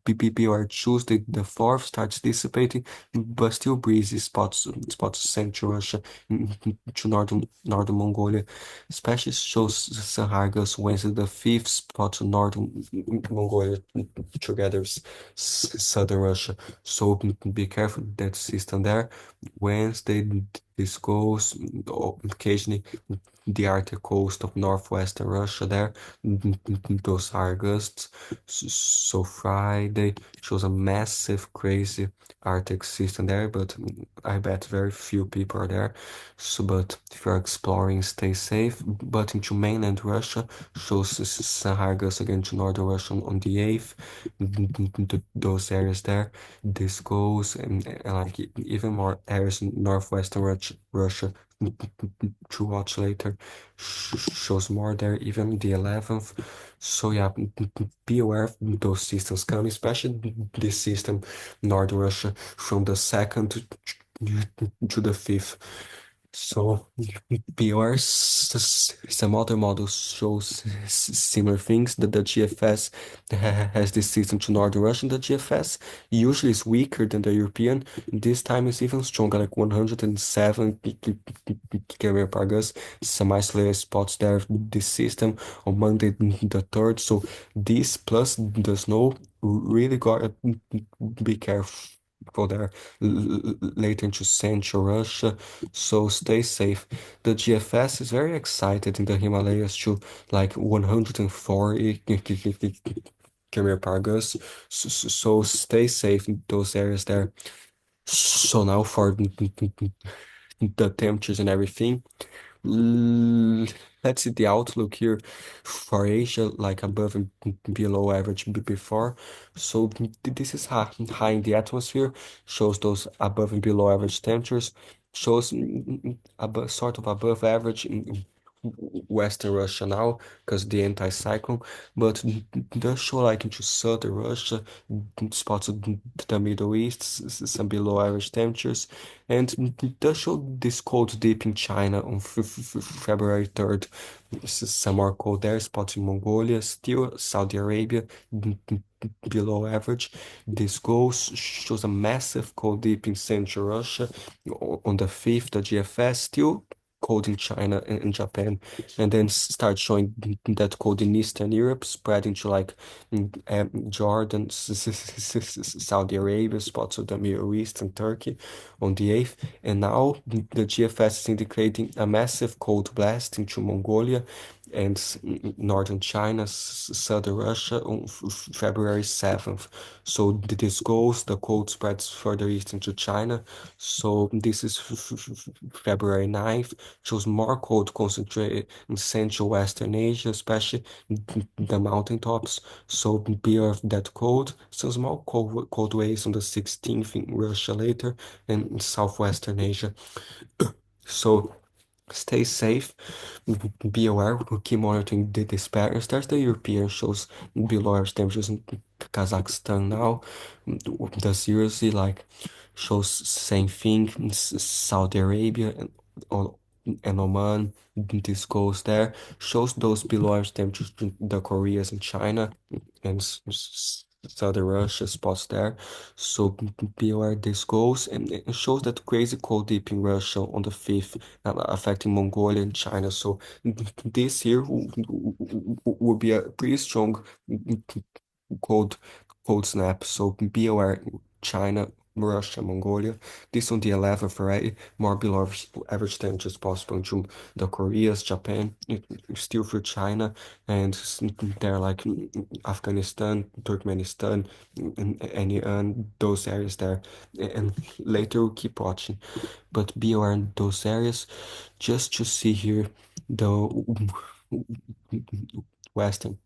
BPP or Tuesday the 4th starts dissipating, but still breezy spots central Russia to northern Mongolia. Especially shows Sahargas Wednesday the 5th, spots northern Mongolia together southern Russia. So be careful that system there. Wednesday, this goes occasionally the Arctic coast of northwestern Russia there. Those are gusts. So Friday shows a massive, crazy Arctic system there, but I bet very few people are there. So, but if you're exploring, stay safe. But into mainland Russia, shows Sahargas again to northern Russia on the 8th. Those areas there, this goes, and like even more areas in northwestern Russia to watch later shows more there, even the 11th. So yeah, be aware of those systems coming, especially this system, Northern Russia, from the 2nd to the 5th. So PRs, some other models shows similar things. That the GFS has this system to Northern Russia. The GFS usually is weaker than the European. This time is even stronger, like 107 km per gus. Some isolated spots there. This system on Monday the 3rd. So this plus the snow really gotta be careful go there later into Central Russia, so stay safe. The GFS is very excited in the Himalayas to like 140 km per Gus, so stay safe in those areas there. So now for the temperatures and everything. L- Let's see the outlook here for Asia, like above and below average before. So this is high in the atmosphere, shows those above and below average temperatures, shows above, sort of above average in Western Russia now, because the anti-cyclone, but does show like into southern Russia, spots of the Middle East, some below average temperatures, and does show this cold dip in China on February 3rd. Some more cold there, spots in Mongolia, still Saudi Arabia below average. This goes shows a massive cold dip in Central Russia on the 5th, the GFS, still cold in China and Japan, and then start showing that cold in Eastern Europe, spreading to like Jordan, Saudi Arabia, spots of the Middle East and Turkey on the 8th. And now the GFS is indicating a massive cold blast into Mongolia and northern China, southern Russia on February 7th. So this goes, the cold spreads further east into China. So this is February 9th, shows more cold concentrated in Central Western Asia, especially the mountaintops. So beware of that cold. Some small cold waves on the 16th in Russia later and in Southwestern Asia. So stay safe, be aware, we'll keep monitoring these patterns. There's the European shows below average temperatures in Kazakhstan now. The seriously like shows same thing in Saudi Arabia o- and Oman. This goes there. Shows those below average temperatures in the Koreas and China and Southern Russia spots there. So be aware this goes and it shows that crazy cold dip in Russia on the 5th affecting Mongolia and China. So this here will be a pretty strong cold cold snap. So be aware, China, Russia, Mongolia. This on the 11th already, more below average temperatures possible into the Koreas, Japan, still through China, and they're like Afghanistan, Turkmenistan, and Iran, those areas there. And later we'll keep watching, but be aware in those areas. Just to see here the Western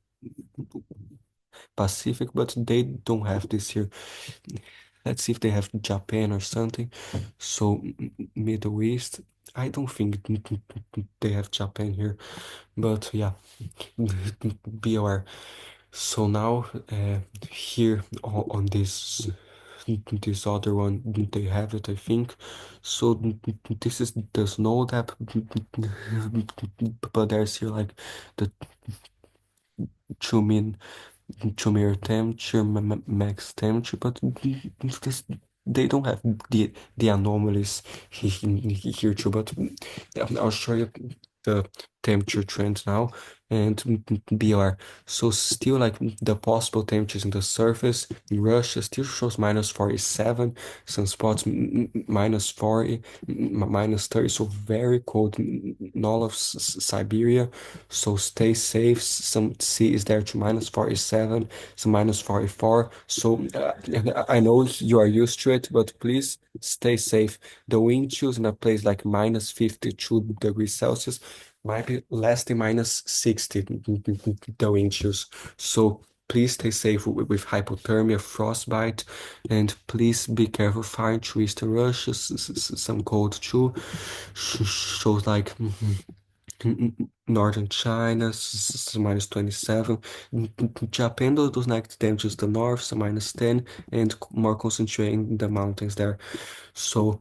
Pacific, but they don't have this here. Let's see if they have Japan or something. So Middle East, I don't think they have Japan here, but yeah, be aware. So now here on this other one they have it, I think. So this is the snow depth, but there's here like the two mean Chumir temperature, max temperature, but this, they don't have the anomalies here too. But I'll show you the temperature trend now and BR. So still like the possible temperatures in the surface in Russia still shows minus 47, some spots minus 40, minus 30. So very cold in all of Siberia. So stay safe. Some sea is there to minus 47, some minus 44. So I know you are used to it, but please stay safe. The wind chills in a place like minus 52 degrees Celsius might be less than minus 60, the wind chills. So please stay safe with hypothermia, frostbite, and please be careful. Fire to Eastern Russia, some cold too. Shows like Northern China, minus 27. Japan, those negative temperatures, the north, so minus 10, and more concentrated in the mountains there. So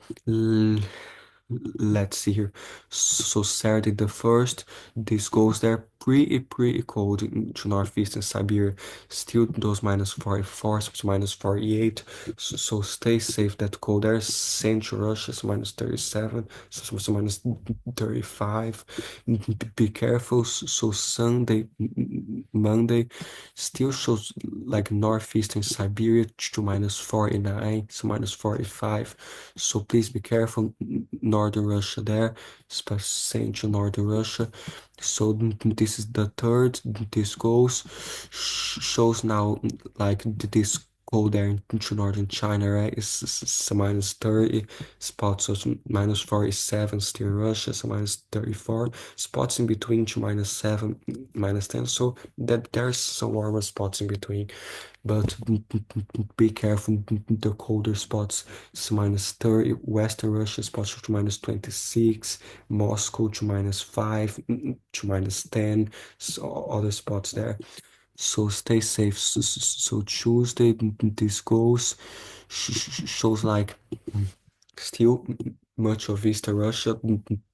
let's see here. So Saturday the 1st, this goes there pretty cold to northeastern Siberia. Still those -44, so -48. So stay safe. That cold there. Central Russia is -37, so -35. Be careful. So Sunday, Monday, still shows like northeastern Siberia to -49, so -45. So please be careful. Northern Russia there, especially central northern Russia. So this is the third. This goes shows now like this cold there into northern China, right? It's -30 spots, so it's -47 still Russia, so -34 spots in between to -7, -10. So that there's some warmer spots in between, but be careful. The colder spots is -30. Western Russia spots to -26. Moscow to -5 to -10. So other spots there. So stay safe. So Tuesday, this goes shows like still much of Eastern Russia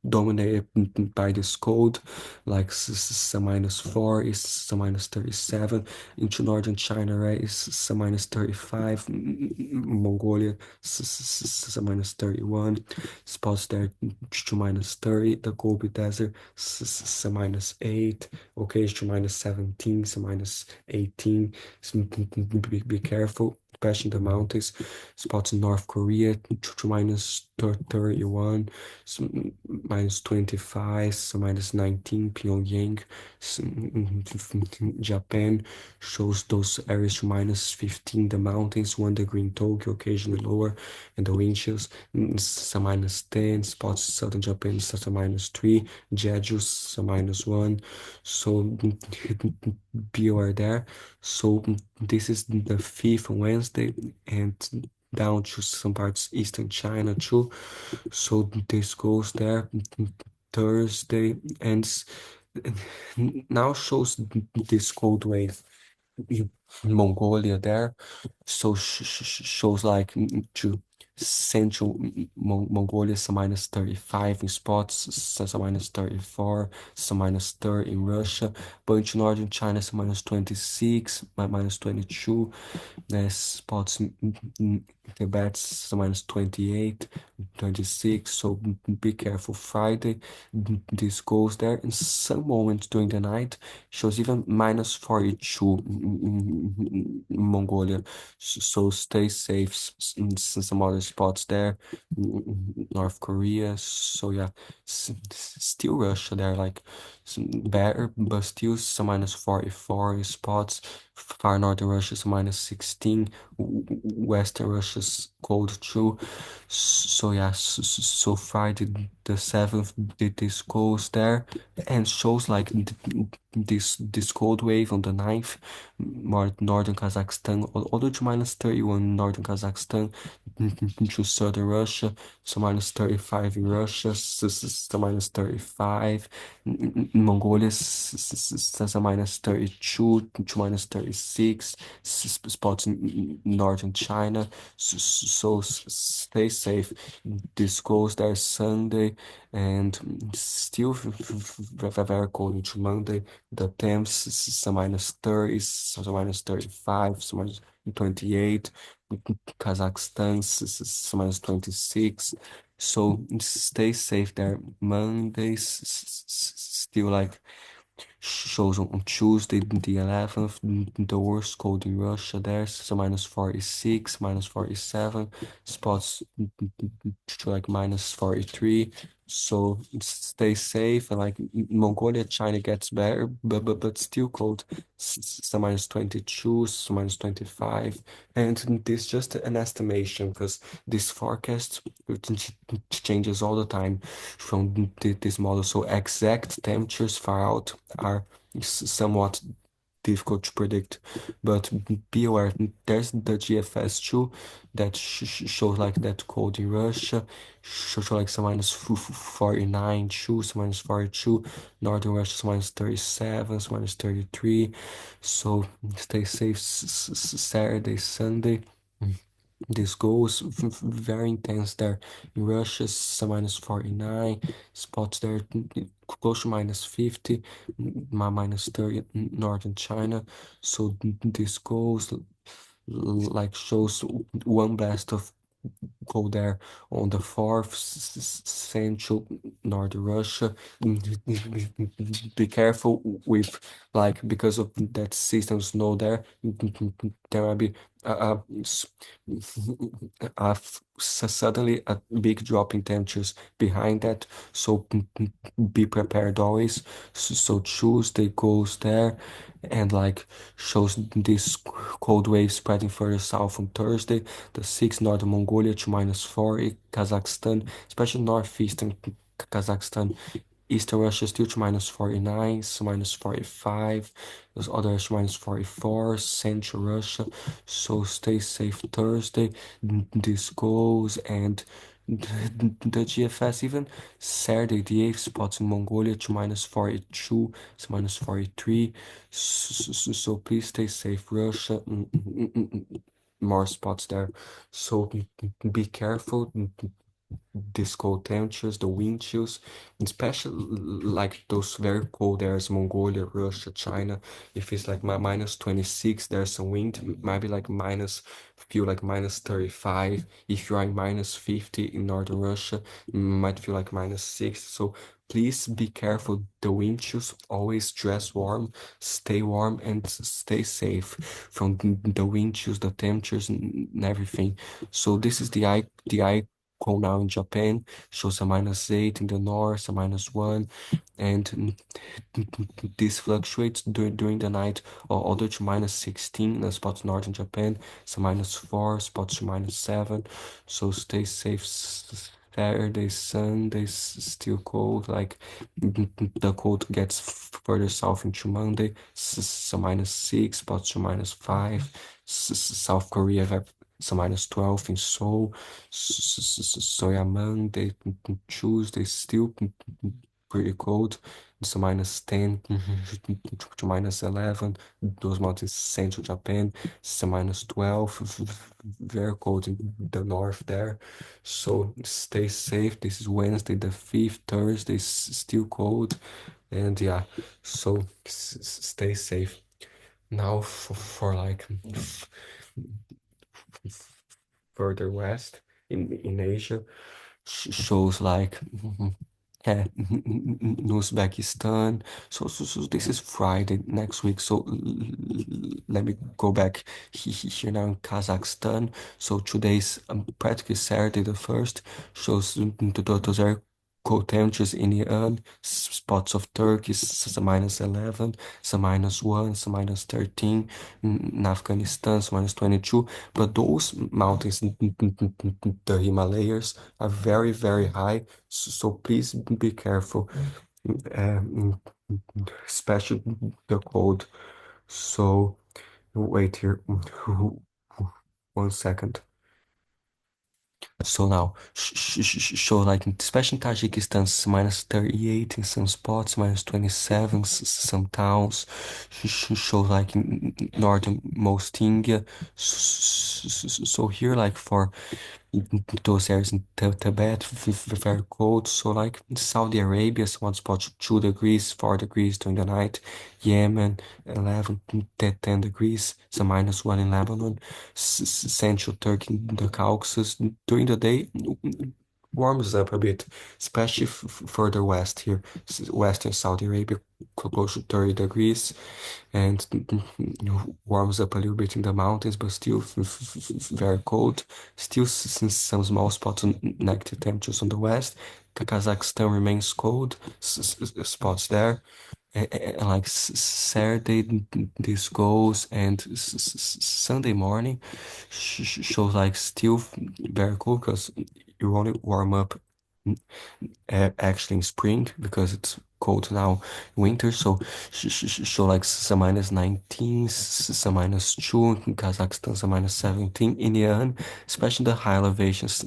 dominated by this cold, like some -4 is some -37. Into northern China, right, is some -35. Mongolia, some -31. Spots there to -30. The Gobi Desert, some -8. Okay, to -17, some -18. Be careful, especially in the mountains. Spots in North Korea to -31, -25, so -19. Pyongyang, Japan shows those areas to -15. The mountains, 1 degree in Tokyo, occasionally lower, and the wind chills, some -10. Spots southern Japan, some -3. Jeju, some -1. So be aware there. So this is the fifth Wednesday, and down to some parts eastern China too. So this goes there Thursday, and now shows this cold wave in Mongolia there. So shows like to central Mongolia, some -35 in spots, some -34, some -30 in Russia, but into northern China, some -26, -22. There's spots in Tibet, some -28, 26. So be careful. Friday, this goes there. In some moments during the night, shows even -42 in Mongolia. So stay safe. Some other spots there, North Korea. So yeah, still Russia there, like better, but still some -44 spots. Far northern Russia is -16. Western Russia's cold too. So yeah, so Friday the 7th, this goes there and shows like this cold wave on the 9th, more northern Kazakhstan, all to -31 northern Kazakhstan, to southern Russia, so -35 in Russia, so -35. Mongolia, so -32 to -36. Spots in northern China. So stay safe. This goes there Sunday, and still very cold into Monday. The temps some -30, some -35, some -28. Kazakhstan some -26. So stay safe there. Mondays still like shows on Tuesday, the 11th, the worst cold in Russia there, so -46, -47. Spots to like -43. So stay safe, and like Mongolia, China gets better, but still cold. So -22, so -25. And this is just an estimation, because this forecast changes all the time from this model. So exact temperatures far out are somewhat difficult to predict, but be aware there's the GFS too, that shows like that cold in Russia, shows like some -49 too, some -42. Northern Russia some -37, some -33. So stay safe Saturday, Sunday. This goes very intense there. In Russia, some minus 49, spots there close to minus 50, minus 30 in northern China. So this goes like shows one blast of go there on the fourth central northern Russia. Be careful with like because of that system snow there. There might be s- suddenly a big drop in temperatures behind that. So be prepared always. So Tuesday goes there and like shows this cold wave spreading further south on Thursday. The 6th, Northern Mongolia to minus 40, Kazakhstan, especially northeastern Kazakhstan. Eastern Russia still to minus 49, so minus 45. Those others minus 44. Central Russia. So stay safe Thursday. This goes and the GFS even Saturday the 8th spots in Mongolia to minus 42, so minus 43. So please stay safe, Russia. More spots there. So be careful. These cold temperatures, the wind chills, especially like those very cold areas, Mongolia, Russia, China. If it's like minus 26, there's some wind, might be like minus, feel like minus 35. If you are in minus 50 in northern Russia, might feel like minus 6. So please be careful. The wind chills, always dress warm, stay warm, and stay safe from the wind chills, the temperatures, and everything. So this is the eye cold now in Japan, shows a minus 8 in the north, a minus 1, and this fluctuates during the night, all the way to minus 16 in the spots northern Japan, so minus 4, spots to minus 7, so stay safe. Saturday, Sunday, still cold, like the cold gets further south into Monday, so minus 6, spots to minus 5, South Korea, so minus 12 in Seoul, so yeah, Monday, Tuesday, still pretty cold. It's a minus 10 to minus 11. Those mountains, central Japan, it's a minus 12. Very cold in the north there. So stay safe. This is Wednesday, the 5th. Thursday is still cold. And yeah, so stay safe. Now for like further west in Asia shows like Uzbekistan. So this is Friday next week. So let me go back here now in Kazakhstan. So today's practically Saturday the 1st shows those are cold temperatures in Iran, spots of Turkey, some minus 11, some minus 1, some minus 13, in Afghanistan, some minus 22. But those mountains, the Himalayas, are very, very high. So please be careful, um, especially the cold. So wait here, 1 second. So now, show like especially in Tajikistan, it's minus 38 in some spots, minus 27 some towns. Show like in northernmost India. So here, like for those areas in Tibet, very cold. So like in Saudi Arabia, one spot 2 degrees, 4 degrees during the night. Yemen, 11 to 10 degrees, so minus 1 in Lebanon. Central Turkey, the Caucasus. During the day, warms up a bit, especially further west here, western Saudi Arabia, close to 30 degrees, and warms up a little bit in the mountains, but still very cold. Still, since some small spots on negative temperatures on the west, Kazakhstan remains cold, spots there. And like Saturday, this goes, and Sunday morning shows like still very cold because you only warm up actually in spring because it's cold now, winter. So show like some -19, some -2 in Kazakhstan, some -17 in Iran, especially the high elevations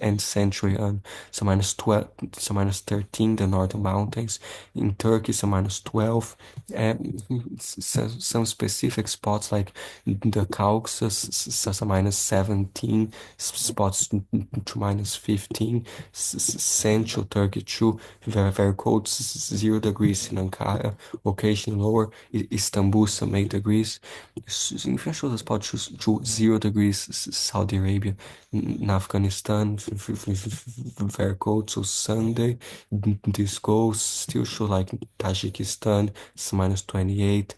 and central Iran, some -12, some -13 the northern mountains. In Turkey, some -12. Some specific spots like the Caucasus, some -17 spots to -15. Central Turkey too, very cold, 0 degrees in Ankara, occasionally lower. Istanbul, some 8 degrees. Influential spot to 0 degrees, Saudi Arabia. In Afghanistan, very cold. So Sunday, this goes still show like Tajikistan, it's -28.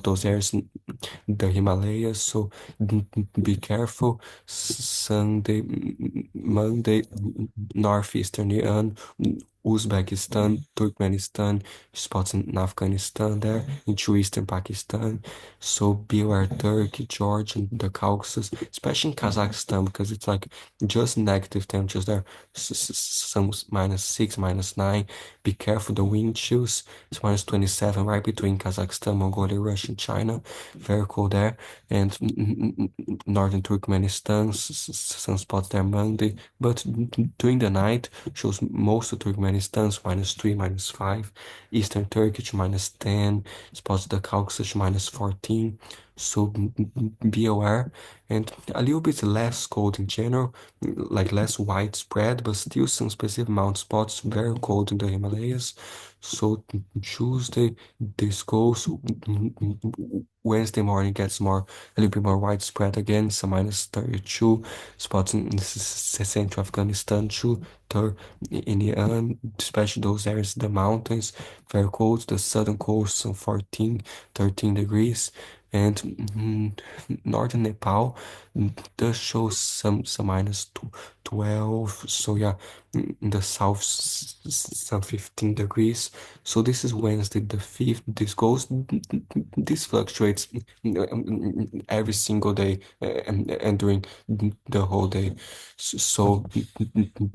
Those areas, the Himalayas. So be careful. Sunday, Monday, northeastern Iran, Uzbekistan, Turkmenistan, spots in Afghanistan there, into eastern Pakistan. So beware Turkey, Georgia, and the Caucasus, especially in Kazakhstan, because it's like just negative temperatures there. Some -6, -9. Be careful the wind chills. It's -27 right between Kazakhstan, Mongolia, Russia, and China. Very cold there. And northern Turkmenistan, some spots there Monday. But during the night, shows most of Turkmenistan's -3, -5. Eastern Turkey to -10. Spots the Caucasus -14. So be aware. And a little bit less cold in general, like less widespread, but still some specific amount spots very cold in the Himalayas. So Tuesday, this goes. Wednesday morning gets a little bit more widespread again, some -32 spots in central Afghanistan too, in Iran, especially those areas, the mountains, very cold, the southern coast, some 14, 13 degrees, and northern Nepal does show some -12, so yeah, in the south, some 15 degrees. So this is Wednesday the 5th. This fluctuates every single day, and during the whole day. So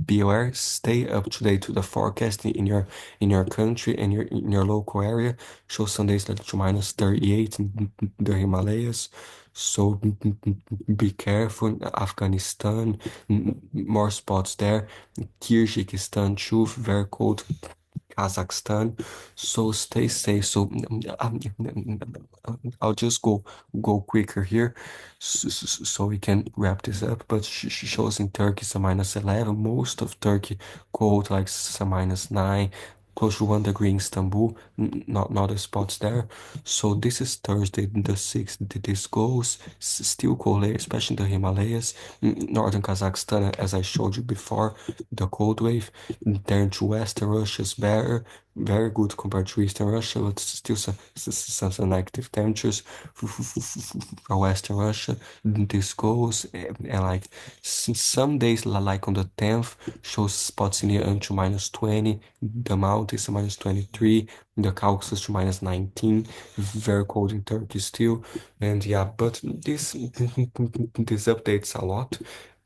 be aware, stay up to date to the forecast in your country and in your local area. Show some days like to -38 in the Himalayas. So be careful. Afghanistan, more spots there. Kyrgyzstan too, very cold. Kazakhstan. So stay safe. So I'll just go quicker here, so we can wrap this up. But she shows in Turkey some -11. Most of Turkey cold, like some -9. Close to 1 degree in Istanbul, not the spots there. So this is Thursday, the 6th. This goes still cold, especially in the Himalayas, northern Kazakhstan, as I showed you before, the cold wave. Then to Western Russia is better, very good compared to Eastern Russia, but still some negative temperatures for Western Russia. This goes and like some days, like on the 10th, shows spots in Iran to -20, the mountains to -23, the Caucasus to -19, very cold in Turkey still. And yeah, but this updates a lot,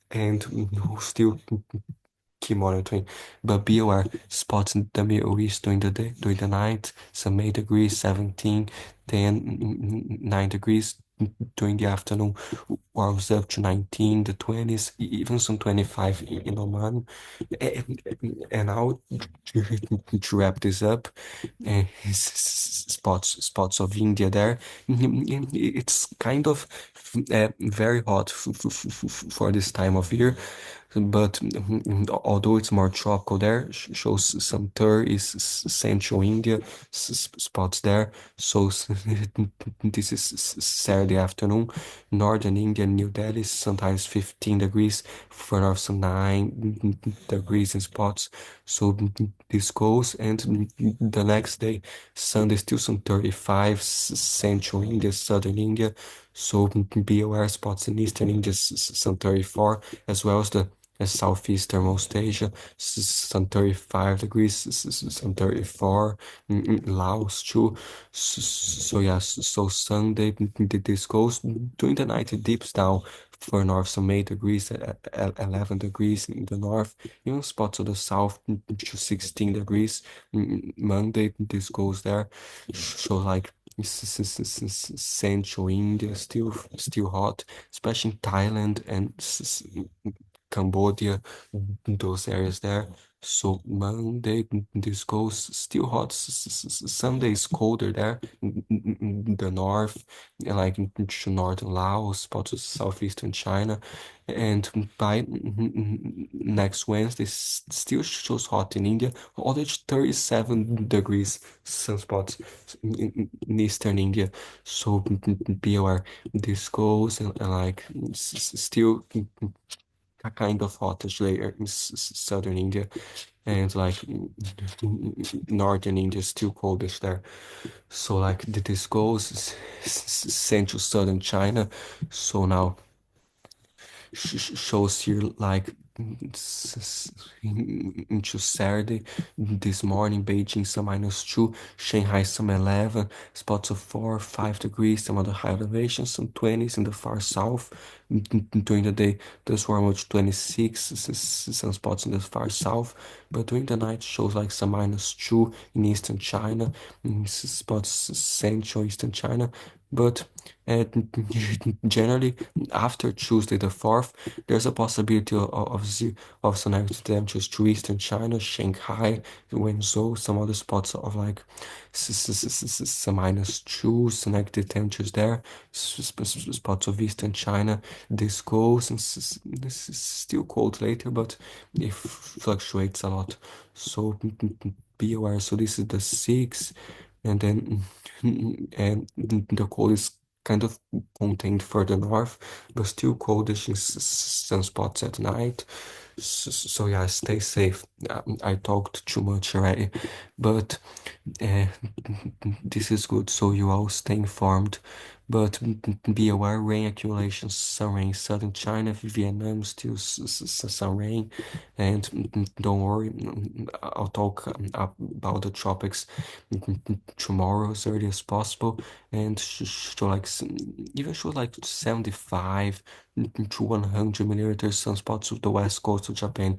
and still keep monitoring. But be aware, spots in the Middle East during the day, during the night, some 8 degrees, 17, 10, 9 degrees during the afternoon, warms up to 19, the 20s, even some 25 in Oman. And now to wrap this up, spots of India there. It's kind of very hot for this time of year, but although it's more tropical there, shows some is central India, spots there. So this is Saturday afternoon. Northern India, New Delhi, sometimes 15 degrees, for of some 9 degrees in spots. So this goes, and the next day, Sunday, still some 35, central India, southern India. So be aware, spots in eastern India, some 34, as well as the southeasternmost Asia, some 35 degrees, some 34, Laos too. So yeah, so Sunday, this goes, during the night it dips down for north, some 8 degrees, 11 degrees in the north, even spots of the south to 16 degrees. Monday, this goes there. So like Central India still hot, especially in Thailand and Cambodia, those areas there. So Monday, this goes still hot. Sunday is colder there in the north, like into northern Laos, parts of southeastern China. And by next Wednesday, still shows hot in India, all the way to 37 degrees sunspots in eastern India. So be aware, this goes and like still a kind of hottest layer in southern India, and like northern India is still coldish there. So like this goes central southern China. So now shows here like into Saturday. This morning, Beijing some -2, Shanghai some 11, spots of 4, 5 degrees, some other high elevations, some 20s in the far south. During the day, there's warm to 26, some spots in the far south, but during the night shows like some -2 in eastern China, spots central eastern China. But uh, generally, after Tuesday the 4th, there's a possibility of some negative temperatures to eastern China, Shanghai, Wenzhou, some other spots of like some -2, some negative temperatures there, spots of eastern China. This goes and this is still cold later, but it fluctuates a lot. So be aware. So this is the 6th, and then and the cold is kind of contained further north, but still coldish in some spots at night. So yeah, stay safe. I talked too much already, but uh, this is good. So you all stay informed, but be aware rain accumulations, some rain, southern China, Vietnam still some rain, and don't worry. I'll talk about the tropics tomorrow as early as possible, and show like even show like 75 to 100 millimeters some spots of the west coast of Japan.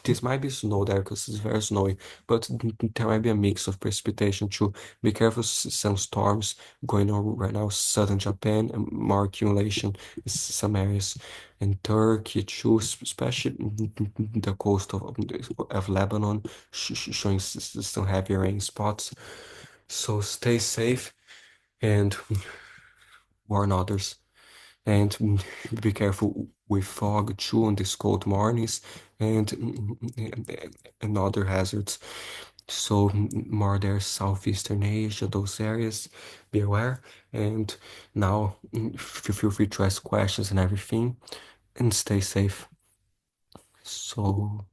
This might be snow there because it's very snowy, but there might be a mix of precipitation too. Be careful, some storms going on right now, southern Japan, and more accumulation in some areas. And Turkey too, especially the coast of Lebanon, showing some heavy rain spots. So stay safe and warn others. And be careful with fog too on these cold mornings and and other hazards. So more there, Southeastern Asia, those areas, be aware. And now feel free to ask questions and everything, and stay safe. So.